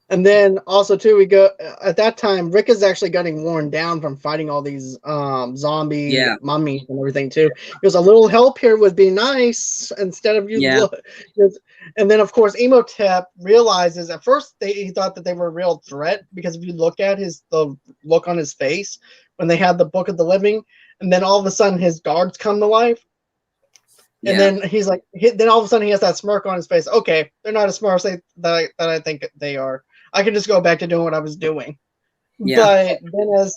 A: And then also too, we go at that time. Rick is actually getting worn down from fighting all these zombie mummies and everything too. Because a little help here would be nice instead of you. Yeah. And then of course, Emotep realizes at first he thought that they were a real threat because if you look at the look on his face when they had the Book of the Living, and then all of a sudden his guards come to life. And then he's like, then all of a sudden he has that smirk on his face. Okay, they're not as smart as that I think they are. I can just go back to doing what I was doing. Yeah. But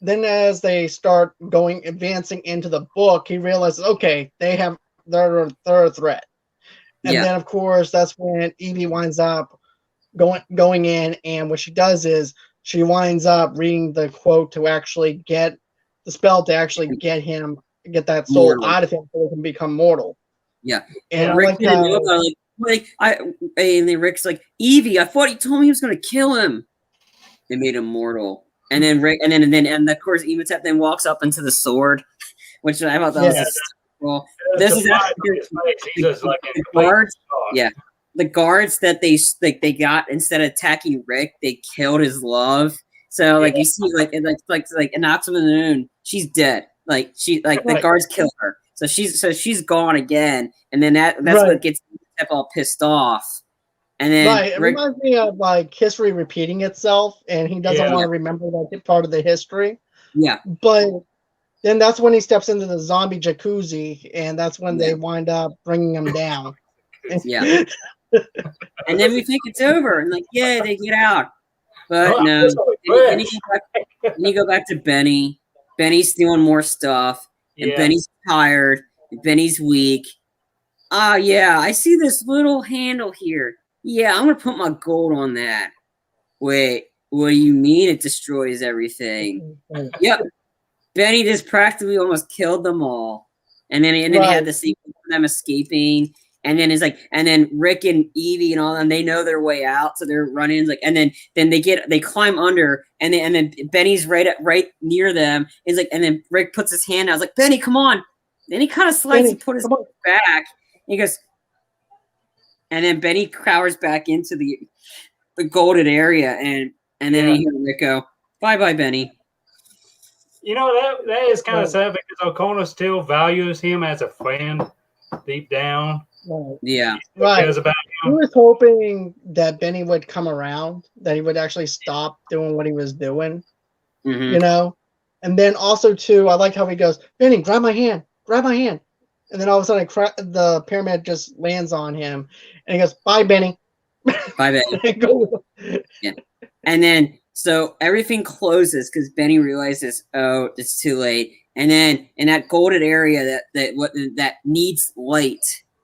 A: then as they start advancing into the book, he realizes, okay, they're a threat. And then of course that's when Evie winds up going in, and what she does is she winds up reading the quote to actually get the spell to actually get that soul out of him so he can become mortal.
C: Yeah.
A: And
C: Rick and then Rick's like, Evie, I thought he told me he was gonna kill him. They made him mortal. And then Rick and of course Emotep then walks up into the sword, which I thought that was cool. This is the guards. Yeah. The guards that they got instead of attacking Rick, they killed his love. So like you see like Anoxim in the Moon, she's dead. Like the
A: Right.
C: guards kill her, so she's gone again, and then that's
A: Right.
C: what gets Step all pissed off, and then
A: Right. It reminds me of like history repeating itself, and he doesn't
B: Yeah.
A: want to remember that part of the history.
C: yeah,
A: But then that's when he steps into the zombie jacuzzi, and that's when they wind up bringing him down.
C: Yeah. And then we think it's over, and like, yeah, they get out, but
B: Oh,
C: no.
B: that's so
C: Then
B: fresh.
C: you go back to Benny. Benny's stealing more stuff, and
B: Yeah.
C: Benny's tired, and Benny's weak. Yeah, I see this little handle here. Yeah, I'm gonna put my gold on that. Wait, what do you mean it destroys everything? Yep. Benny just practically almost killed them all. And then he had the sequence of them escaping. And then it's like, and then Rick and Evie and all them, they know their way out, so they're running. Like, and then they climb under, and then Benny's right near them. He's like, and then Rick puts his hand out. I was like, Benny, come on. Then he kind of slides and put his back. He goes, and then Benny cowers back into the golden area, and then you hear Rick go, "Bye, Benny."
B: You know, that is kind of sad because O'Connor still values him as a friend deep down.
C: Yeah.
A: Right.
B: Cares about
A: He
B: him.
A: was hoping that Benny would come around, that he would actually stop doing what he was doing,
C: Mhm.
A: you know? And then also, too, I like how he goes, Benny, grab my hand. And then all of a sudden, the pyramid just lands on him. And he goes, bye, Benny.
C: Bye, Benny. Yeah. And then, so everything closes because Benny realizes, oh, it's too late. And then in that golden area that needs light,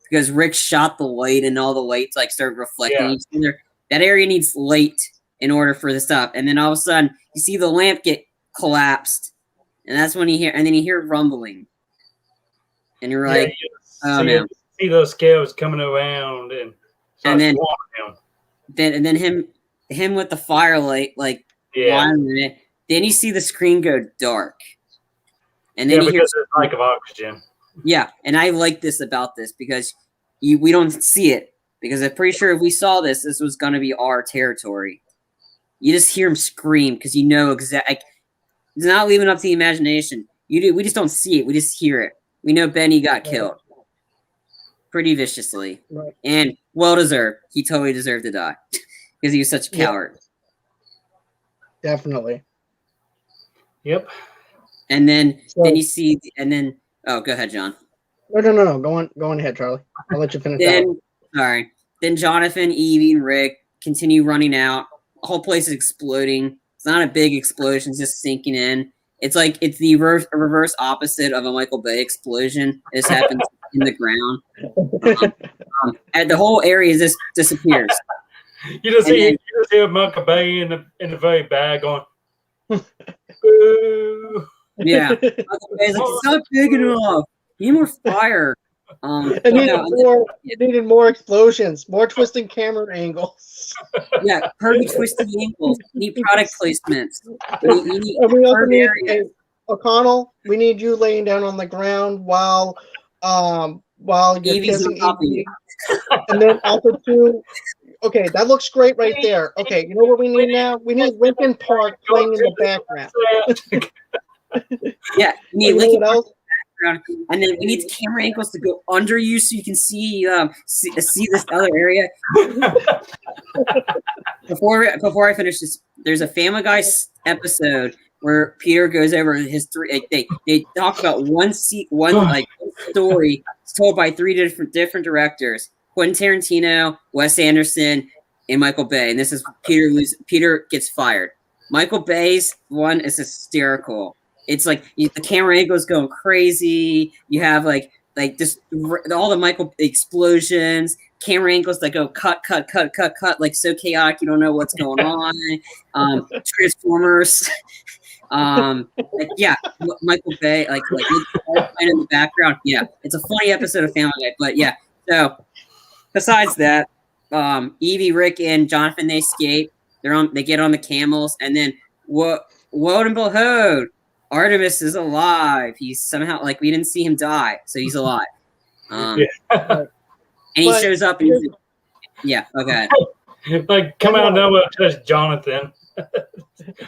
C: because Rick shot the light and all the lights like start reflecting each other. That area needs light in order for the stop. And then all of a sudden, you see the lamp get collapsed. And that's when you hear rumbling. And you're like, oh no.
B: See those scales coming around and
C: then
B: him.
C: then him with the firelight, like then you see the screen go dark. And then you hear
B: because of the lack of oxygen.
C: Yeah, and I like this about this because we don't see it. Because I'm pretty sure if we saw this was going to be our territory. You just hear him scream because you know exactly. It's not leaving up to the imagination. We just don't see it. We just hear it. We know Benny got killed pretty viciously, and well deserved. He totally deserved to die because he was such a coward.
A: Definitely.
B: Yep.
C: And then you see, and then go ahead, John.
A: No. Go on ahead, Charlie. I'll let you finish.
C: Sorry. Then Jonathan, Evie, and Rick continue running out. The whole place is exploding. It's not a big explosion; it's just sinking in. It's like it's the reverse opposite of a Michael Bay explosion. This happens in the ground, and the whole area just disappears.
B: You just hear Michael Bay in the very bad going. Boo.
C: Yeah, Michael Bay's like, it's not big enough. Need more fire.
A: It needed more explosions, more twisting camera angles.
C: Yeah, perfect twisting angles. Need product placements.
A: And we also need O'Connell. We need you laying down on the ground while you're kissing Evie. And then also too. Okay, that looks great right there. Okay, you know what we need now? We need Linkin Park playing in the background.
C: Yeah, we need Linkin Park. And then we need the camera angles to go under you so you can see this other area. Before I finish this, there's a Family Guy episode where Peter goes over his three. They talk about one story told by three different directors: Quentin Tarantino, Wes Anderson, and Michael Bay. And this is Peter gets fired. Michael Bay's one is hysterical. It's like the camera angle's going crazy. You have like just all the Michael explosions, camera angles that go cut, like so chaotic you don't know what's going on. Transformers. Michael Bay, like in the background. Yeah, it's a funny episode of Family Guy. But yeah, so besides that, Evie, Rick, and Jonathan, they escape. They get on the camels, and then lo and behold, Artemis is alive. He's somehow we didn't see him die, so he's alive. And he shows up. And okay.
B: Like come out of nowhere, touch Jonathan.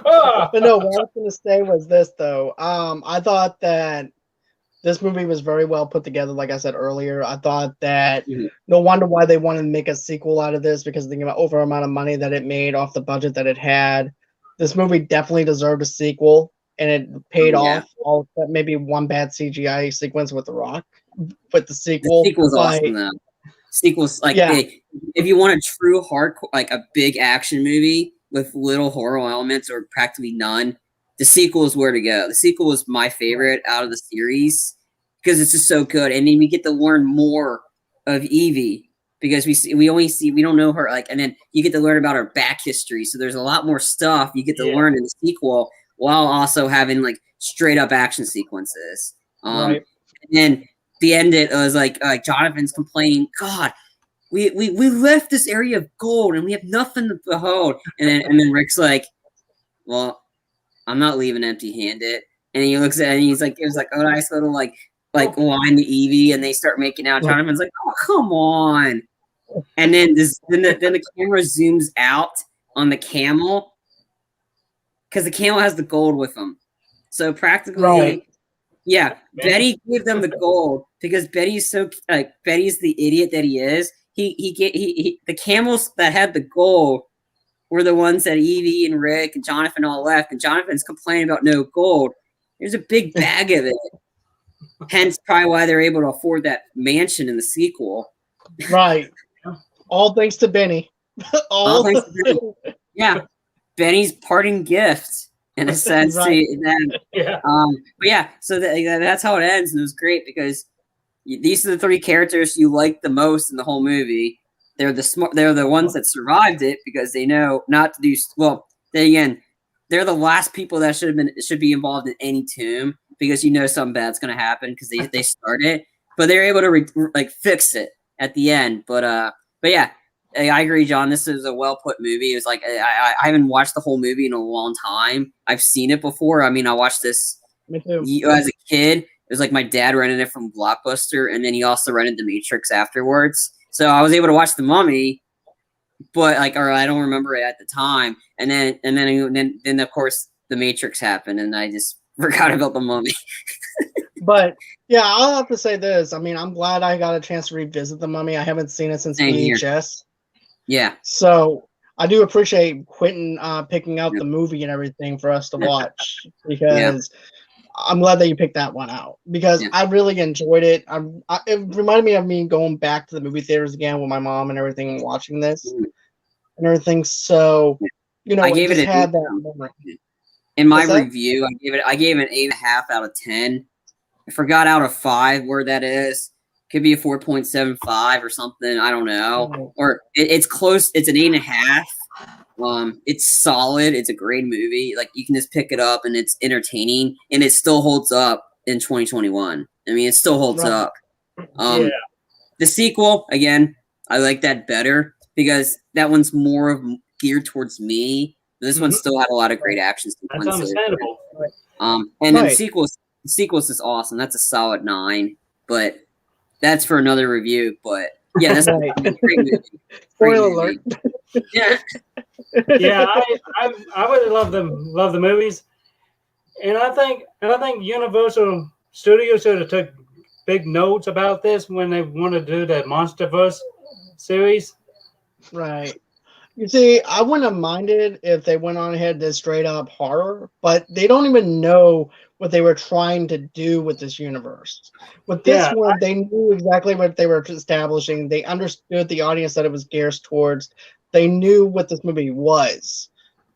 B: Ah!
A: But no, what I was going to say was this though. I thought that this movie was very well put together. Like I said earlier, I thought that no wonder why they wanted to make a sequel out of this, because thinking about over amount of money that it made off the budget that it had. This movie definitely deserved a sequel, and it paid off. All except maybe one bad CGI sequence with The Rock, with the sequel.
C: The sequel's awesome though. Sequels like if you want a true hardcore, like a big action movie with little horror elements or practically none, the sequel is where to go. The sequel was my favorite out of the series because it's just so good, and then we get to learn more of Evie because we don't know her, like, and then you get to learn about her back history. So there's a lot more stuff you get to learn in the sequel while also having like straight up action sequences. And then the end, it was like Jonathan's complaining, God, we left this area of gold and we have nothing to behold. And then Rick's like, well, I'm not leaving empty-handed. And he looks at it and he's like, it was like a nice little like line to Evie, and they start making out. Jonathan's like, oh, come on. And then the camera zooms out on the camel because the camel has the gold with him. So practically, Betty gave them the gold because Betty's Betty's the idiot that he is. He the camels that had the gold were the ones that Evie and Rick and Jonathan all left, and Jonathan's complaining about no gold. There's a big bag of it. Hence, probably why they're able to afford that mansion in the sequel.
A: Right. All thanks to Benny.
C: All thanks to Benny. Yeah. Benny's parting gift, in a sense. But yeah, so that's how it ends, and it was great because these are the three characters you like the most in the whole movie. They're the ones that survived it because they know not to do well. They're the last people that should be involved in any tomb because you know something bad's going to happen because they start it, but they're able to fix it at the end. But yeah, I agree, John. This is a well put movie. It was like I haven't watched the whole movie in a long time. I've seen it before. I mean, I watched this as a kid. It was like my dad rented it from Blockbuster, and then he also rented The Matrix afterwards. So I was able to watch The Mummy, but I don't remember it at the time. And then of course The Matrix happened, and I just forgot about The Mummy.
A: But yeah, I'll have to say this. I mean, I'm glad I got a chance to revisit The Mummy. I haven't seen it since VHS.
C: Yeah.
A: So I do appreciate Quinton picking out the movie and everything for us to watch because I'm glad that you picked that one out because I really enjoyed it. It reminded me of me going back to the movie theaters again with my mom and everything, and watching this and everything. So,
C: I gave it
A: had that moment.
C: In my review, I gave it 8.5 out of 10. I forgot out of 5 where that is. Could be a 4.75 or something. I don't know. Or it's close. It's an 8.5. It's solid. It's a great movie. Like, you can just pick it up and it's entertaining, and it still holds up in 2021. I mean, it still holds up. The sequel, again, I like that better because that one's more geared towards me. This one still had a lot of great action sequences.
B: That's understandable.
C: And then the sequel's is awesome. That's a solid 9, but that's for another review. But yeah, that's a great movie.
A: Spoiler alert.
C: Yeah.
B: Yeah, I really love the movies, and I think Universal Studios should have took big notes about this when they wanted to do that MonsterVerse series.
A: Right. You see, I wouldn't have minded if they went on ahead to straight up horror, but they don't even know what they were trying to do with this universe. With this one, they knew exactly what they were establishing. They understood the audience that it was geared towards. They knew what this movie was.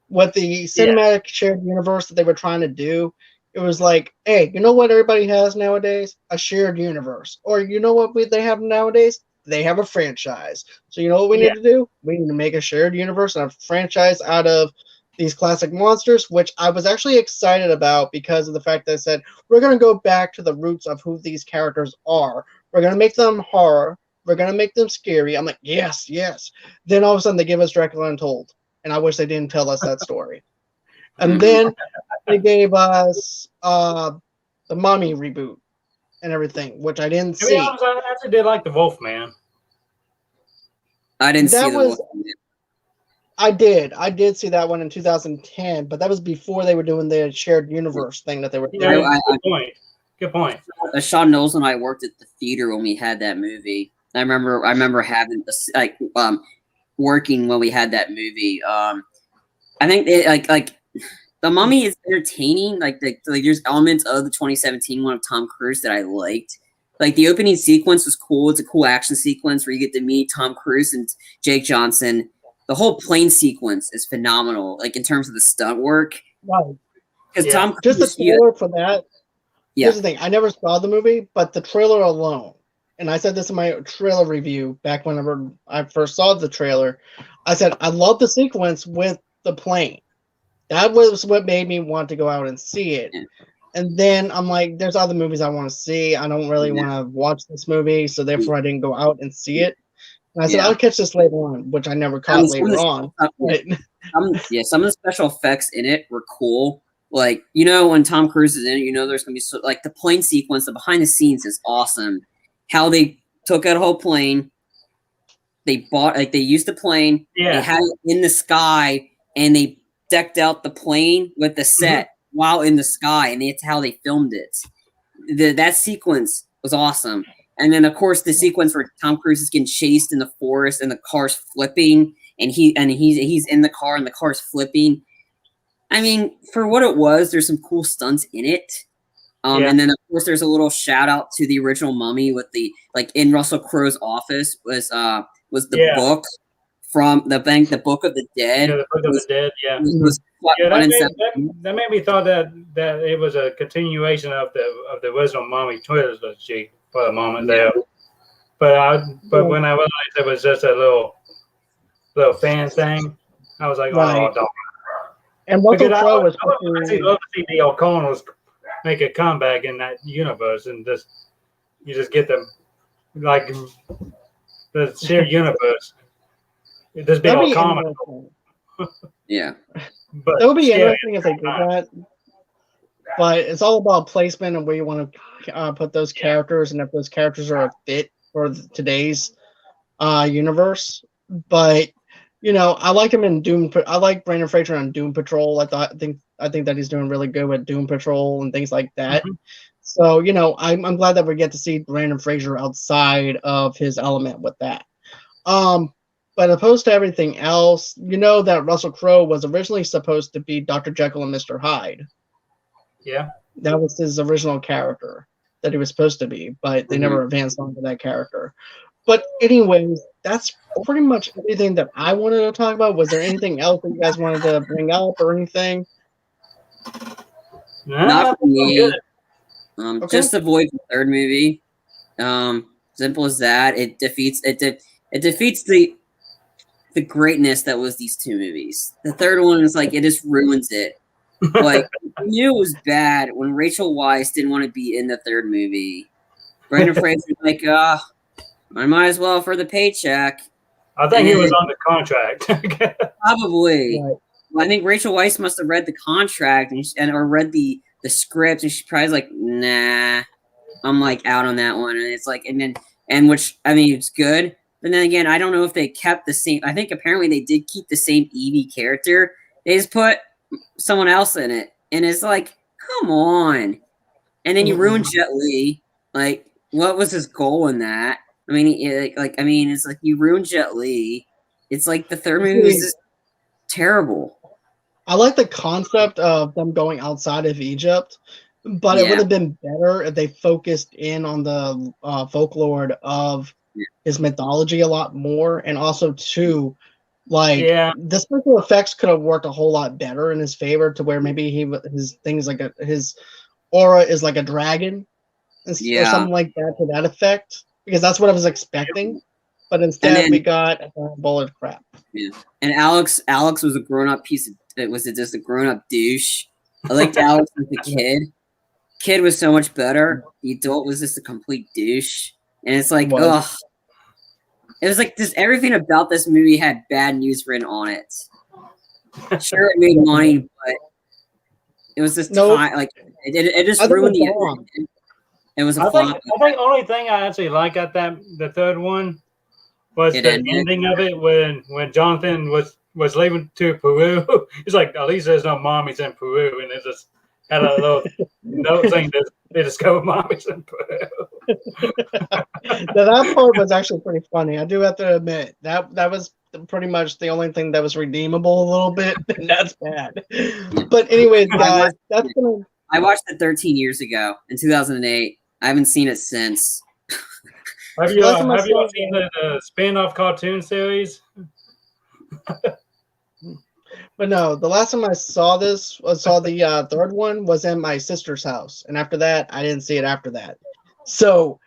A: What the cinematic shared universe that they were trying to do, it was like, hey, you know what everybody has nowadays? A shared universe. Or you know what they have nowadays? They have a franchise. So you know what we need to do? We need to make a shared universe and a franchise out of these classic monsters, which I was actually excited about because of the fact that I said, we're going to go back to the roots of who these characters are. We're going to make them horror. We're going to make them scary. I'm like, yes, yes. Then all of a sudden they give us Dracula Untold. And I wish they didn't tell us that story. And then they gave us the Mummy reboot and everything, which I didn't see.
B: I actually did like the Wolfman.
C: I didn't see the Wolfman.
A: I did see that one in 2010, but that was before they were doing the shared universe thing that they were doing.
B: Yeah, good point.
C: Sean Knowles and I worked at the theater when we had that movie. I remember having working when we had that movie. I think like The Mummy is entertaining. Like there's elements of the 2017 one of Tom Cruise that I liked. Like the opening sequence was cool. It's a cool action sequence where you get to meet Tom Cruise and Jake Johnson. The whole plane sequence is phenomenal. Like in terms of the stunt work.
A: Right.
C: Because Tom Cruise,
A: just the trailer for that.
C: Yeah.
A: Here's the thing: I never saw the movie, but the trailer alone, and I said this in my trailer review back whenever I first saw the trailer. I said I love the sequence with the plane. That was what made me want to go out and see it.
C: Yeah.
A: And then I'm like, there's other movies I want to see. I don't really want to watch this movie, so therefore I didn't go out and see it. And I said, I'll catch this later on, which I never caught later on.
C: Some of the special effects in it were cool. Like, when Tom Cruise is in it, there's going to be like the plane sequence, the behind the scenes is awesome. How they took out a whole plane, they used the plane, they had it in the sky, and they decked out the plane with the set while in the sky, and that's how they filmed it. That sequence was awesome. And then, of course, the sequence where Tom Cruise is getting chased in the forest and the car's flipping, and he's in the car and the car's flipping. I mean, for what it was, there's some cool stunts in it. And then, of course, there's a little shout out to the original Mummy with in Russell Crowe's office was the book from the Book of the Dead.
B: Yeah, the Book of the Dead. That made me thought that it was a continuation of the original Mummy trilogy for a moment there. But when I realized it was just a little fan thing, I was like, oh, don't.
A: And Russell Crowe was.
B: I would actually love to see the O'Connells make a comeback in that universe, and you just get them like the shared universe. Just be O'Connell.
C: Yeah,
A: but that would be interesting if they did that. But it's all about placement and where you want to put those characters, and if those characters are a fit for today's universe. But I like him in Doom. I like Brandon Fraser on Doom Patrol. I think that he's doing really good with Doom Patrol and things like that. Mm-hmm. So I'm glad that we get to see Brandon Fraser outside of his element with that. But opposed to everything else, that Russell Crowe was originally supposed to be Dr. Jekyll and Mr. Hyde.
B: Yeah,
A: that was his original character that he was supposed to be, but they never advanced onto that character. But anyways, that's pretty much everything that I wanted to talk about. Was there anything else that you guys wanted to bring up or anything?
C: Not for me. Just avoid the third movie. Simple as that. It defeats the greatness that was these two movies. The third one is like it just ruins it. Like I knew it was bad when Rachel Weisz didn't want to be in the third movie. Brandon Fraser was like, I might as well for the paycheck.
B: I think he was on the contract.
C: Probably. Right. Well, I think Rachel Weisz must have read the contract or read the script, and she's probably like, nah, I'm like out on that one. And it's like, which I mean, it's good. But then again, I don't know if they kept the same. I think apparently they did keep the same Evie character. They just put someone else in it, and it's like, come on. And then you ruined Jet Li. Like, what was his goal in that? I mean, it's like you ruined Jet Li. It's like the third movie was just terrible.
A: I like the concept of them going outside of Egypt, but it would have been better if they focused in on the folklore of his mythology a lot more, and also too, the special effects could have worked a whole lot better in his favor, to where maybe his things like his aura is like a dragon, or something like that to that effect, because that's what I was expecting. But instead, we got a bullet crap.
C: Yeah, and Alex was a grown-up piece of. Was it just a grown-up douche? I liked Alex as a kid. Kid was so much better. The adult was just a complete douche, and it's like, ugh. It was like this. Everything about this movie had bad news written on it. Sure, it made money, but it was just it just ruined the ending. It was a flop.
B: I think the only thing I actually liked at the third one was the ending of it when Jonathan was was leaving to Peru. He's like, at least there's no mommies in Peru, and it just had a little note saying that they discovered mommies in Peru.
A: Now, that part was actually pretty funny. I do have to admit that was pretty much the only thing that was redeemable a little bit, and that's bad. But anyways, guys,
C: I watched it 13 years ago in 2008. I haven't seen it since.
B: Have you all seen the spin-off cartoon series?
A: But no, the last time I saw the third one was in my sister's house, and after that, I didn't see it after that. So,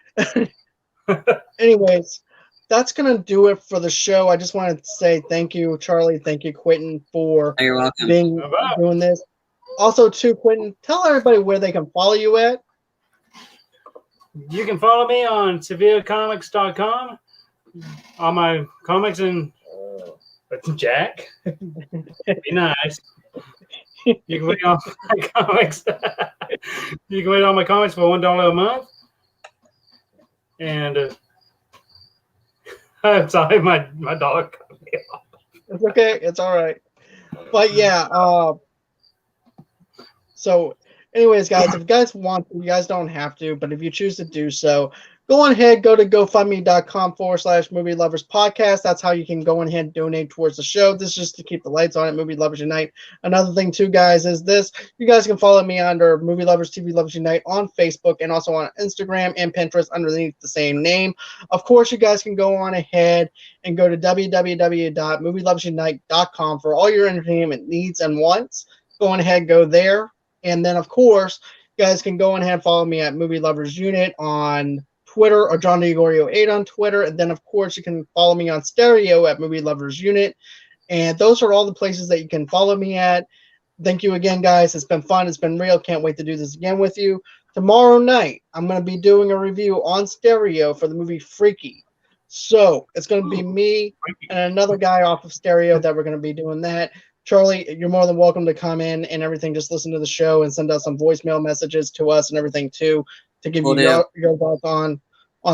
A: anyways, that's gonna do it for the show. I just wanted to say thank you, Charlie. Thank you, Quinton, for
C: You're welcome.
A: doing this. Also, too, Quinton, tell everybody where they can follow you at.
B: You can follow me on severecomics.com. All my comics and Jack. Be nice. You can read all my comics. You can read all my comics for $1 a month. And I'm sorry, my dog cut me off.
A: It's okay. It's all right. But yeah. So, anyways, guys, if you guys want to, you guys don't have to, but if you choose to do so, go on ahead, go to GoFundMe.com/Movie Lovers Podcast. That's how you can go on ahead and donate towards the show. This is just to keep the lights on at Movie Lovers Unite. Another thing, too, guys, is this. You guys can follow me under Movie Lovers TV Lovers Unite on Facebook and also on Instagram and Pinterest underneath the same name. Of course, you guys can go on ahead and go to www.movieloversunite.com for all your entertainment needs and wants. Go on ahead, go there. And then, of course, you guys can go on ahead and follow me at Movie Lovers Unit on Twitter or John DiGorio 8 on Twitter. And then, of course, you can follow me on Stereo at Movie Lovers Unit. And those are all the places that you can follow me at. Thank you again, guys. It's been fun. It's been real. Can't wait to do this again with you. Tomorrow night, I'm going to be doing a review on Stereo for the movie Freaky. So it's going to be me and another guy off of Stereo that we're going to be doing that. Charlie, you're more than welcome to come in and everything. Just listen to the show and send out some voicemail messages to us and everything too, to give you your thoughts on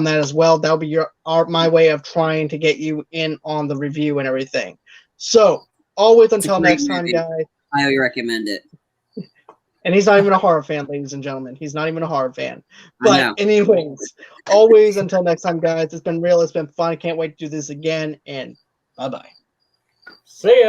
A: that as well. That'll be my way of trying to get you in on the review and everything. So always until next time, guys.
C: I highly recommend it.
A: And he's not even a horror fan, ladies and gentlemen. He's not even a horror fan. But anyways, always until next time, guys. It's been real. It's been fun. I can't wait to do this again. And bye-bye.
B: See ya.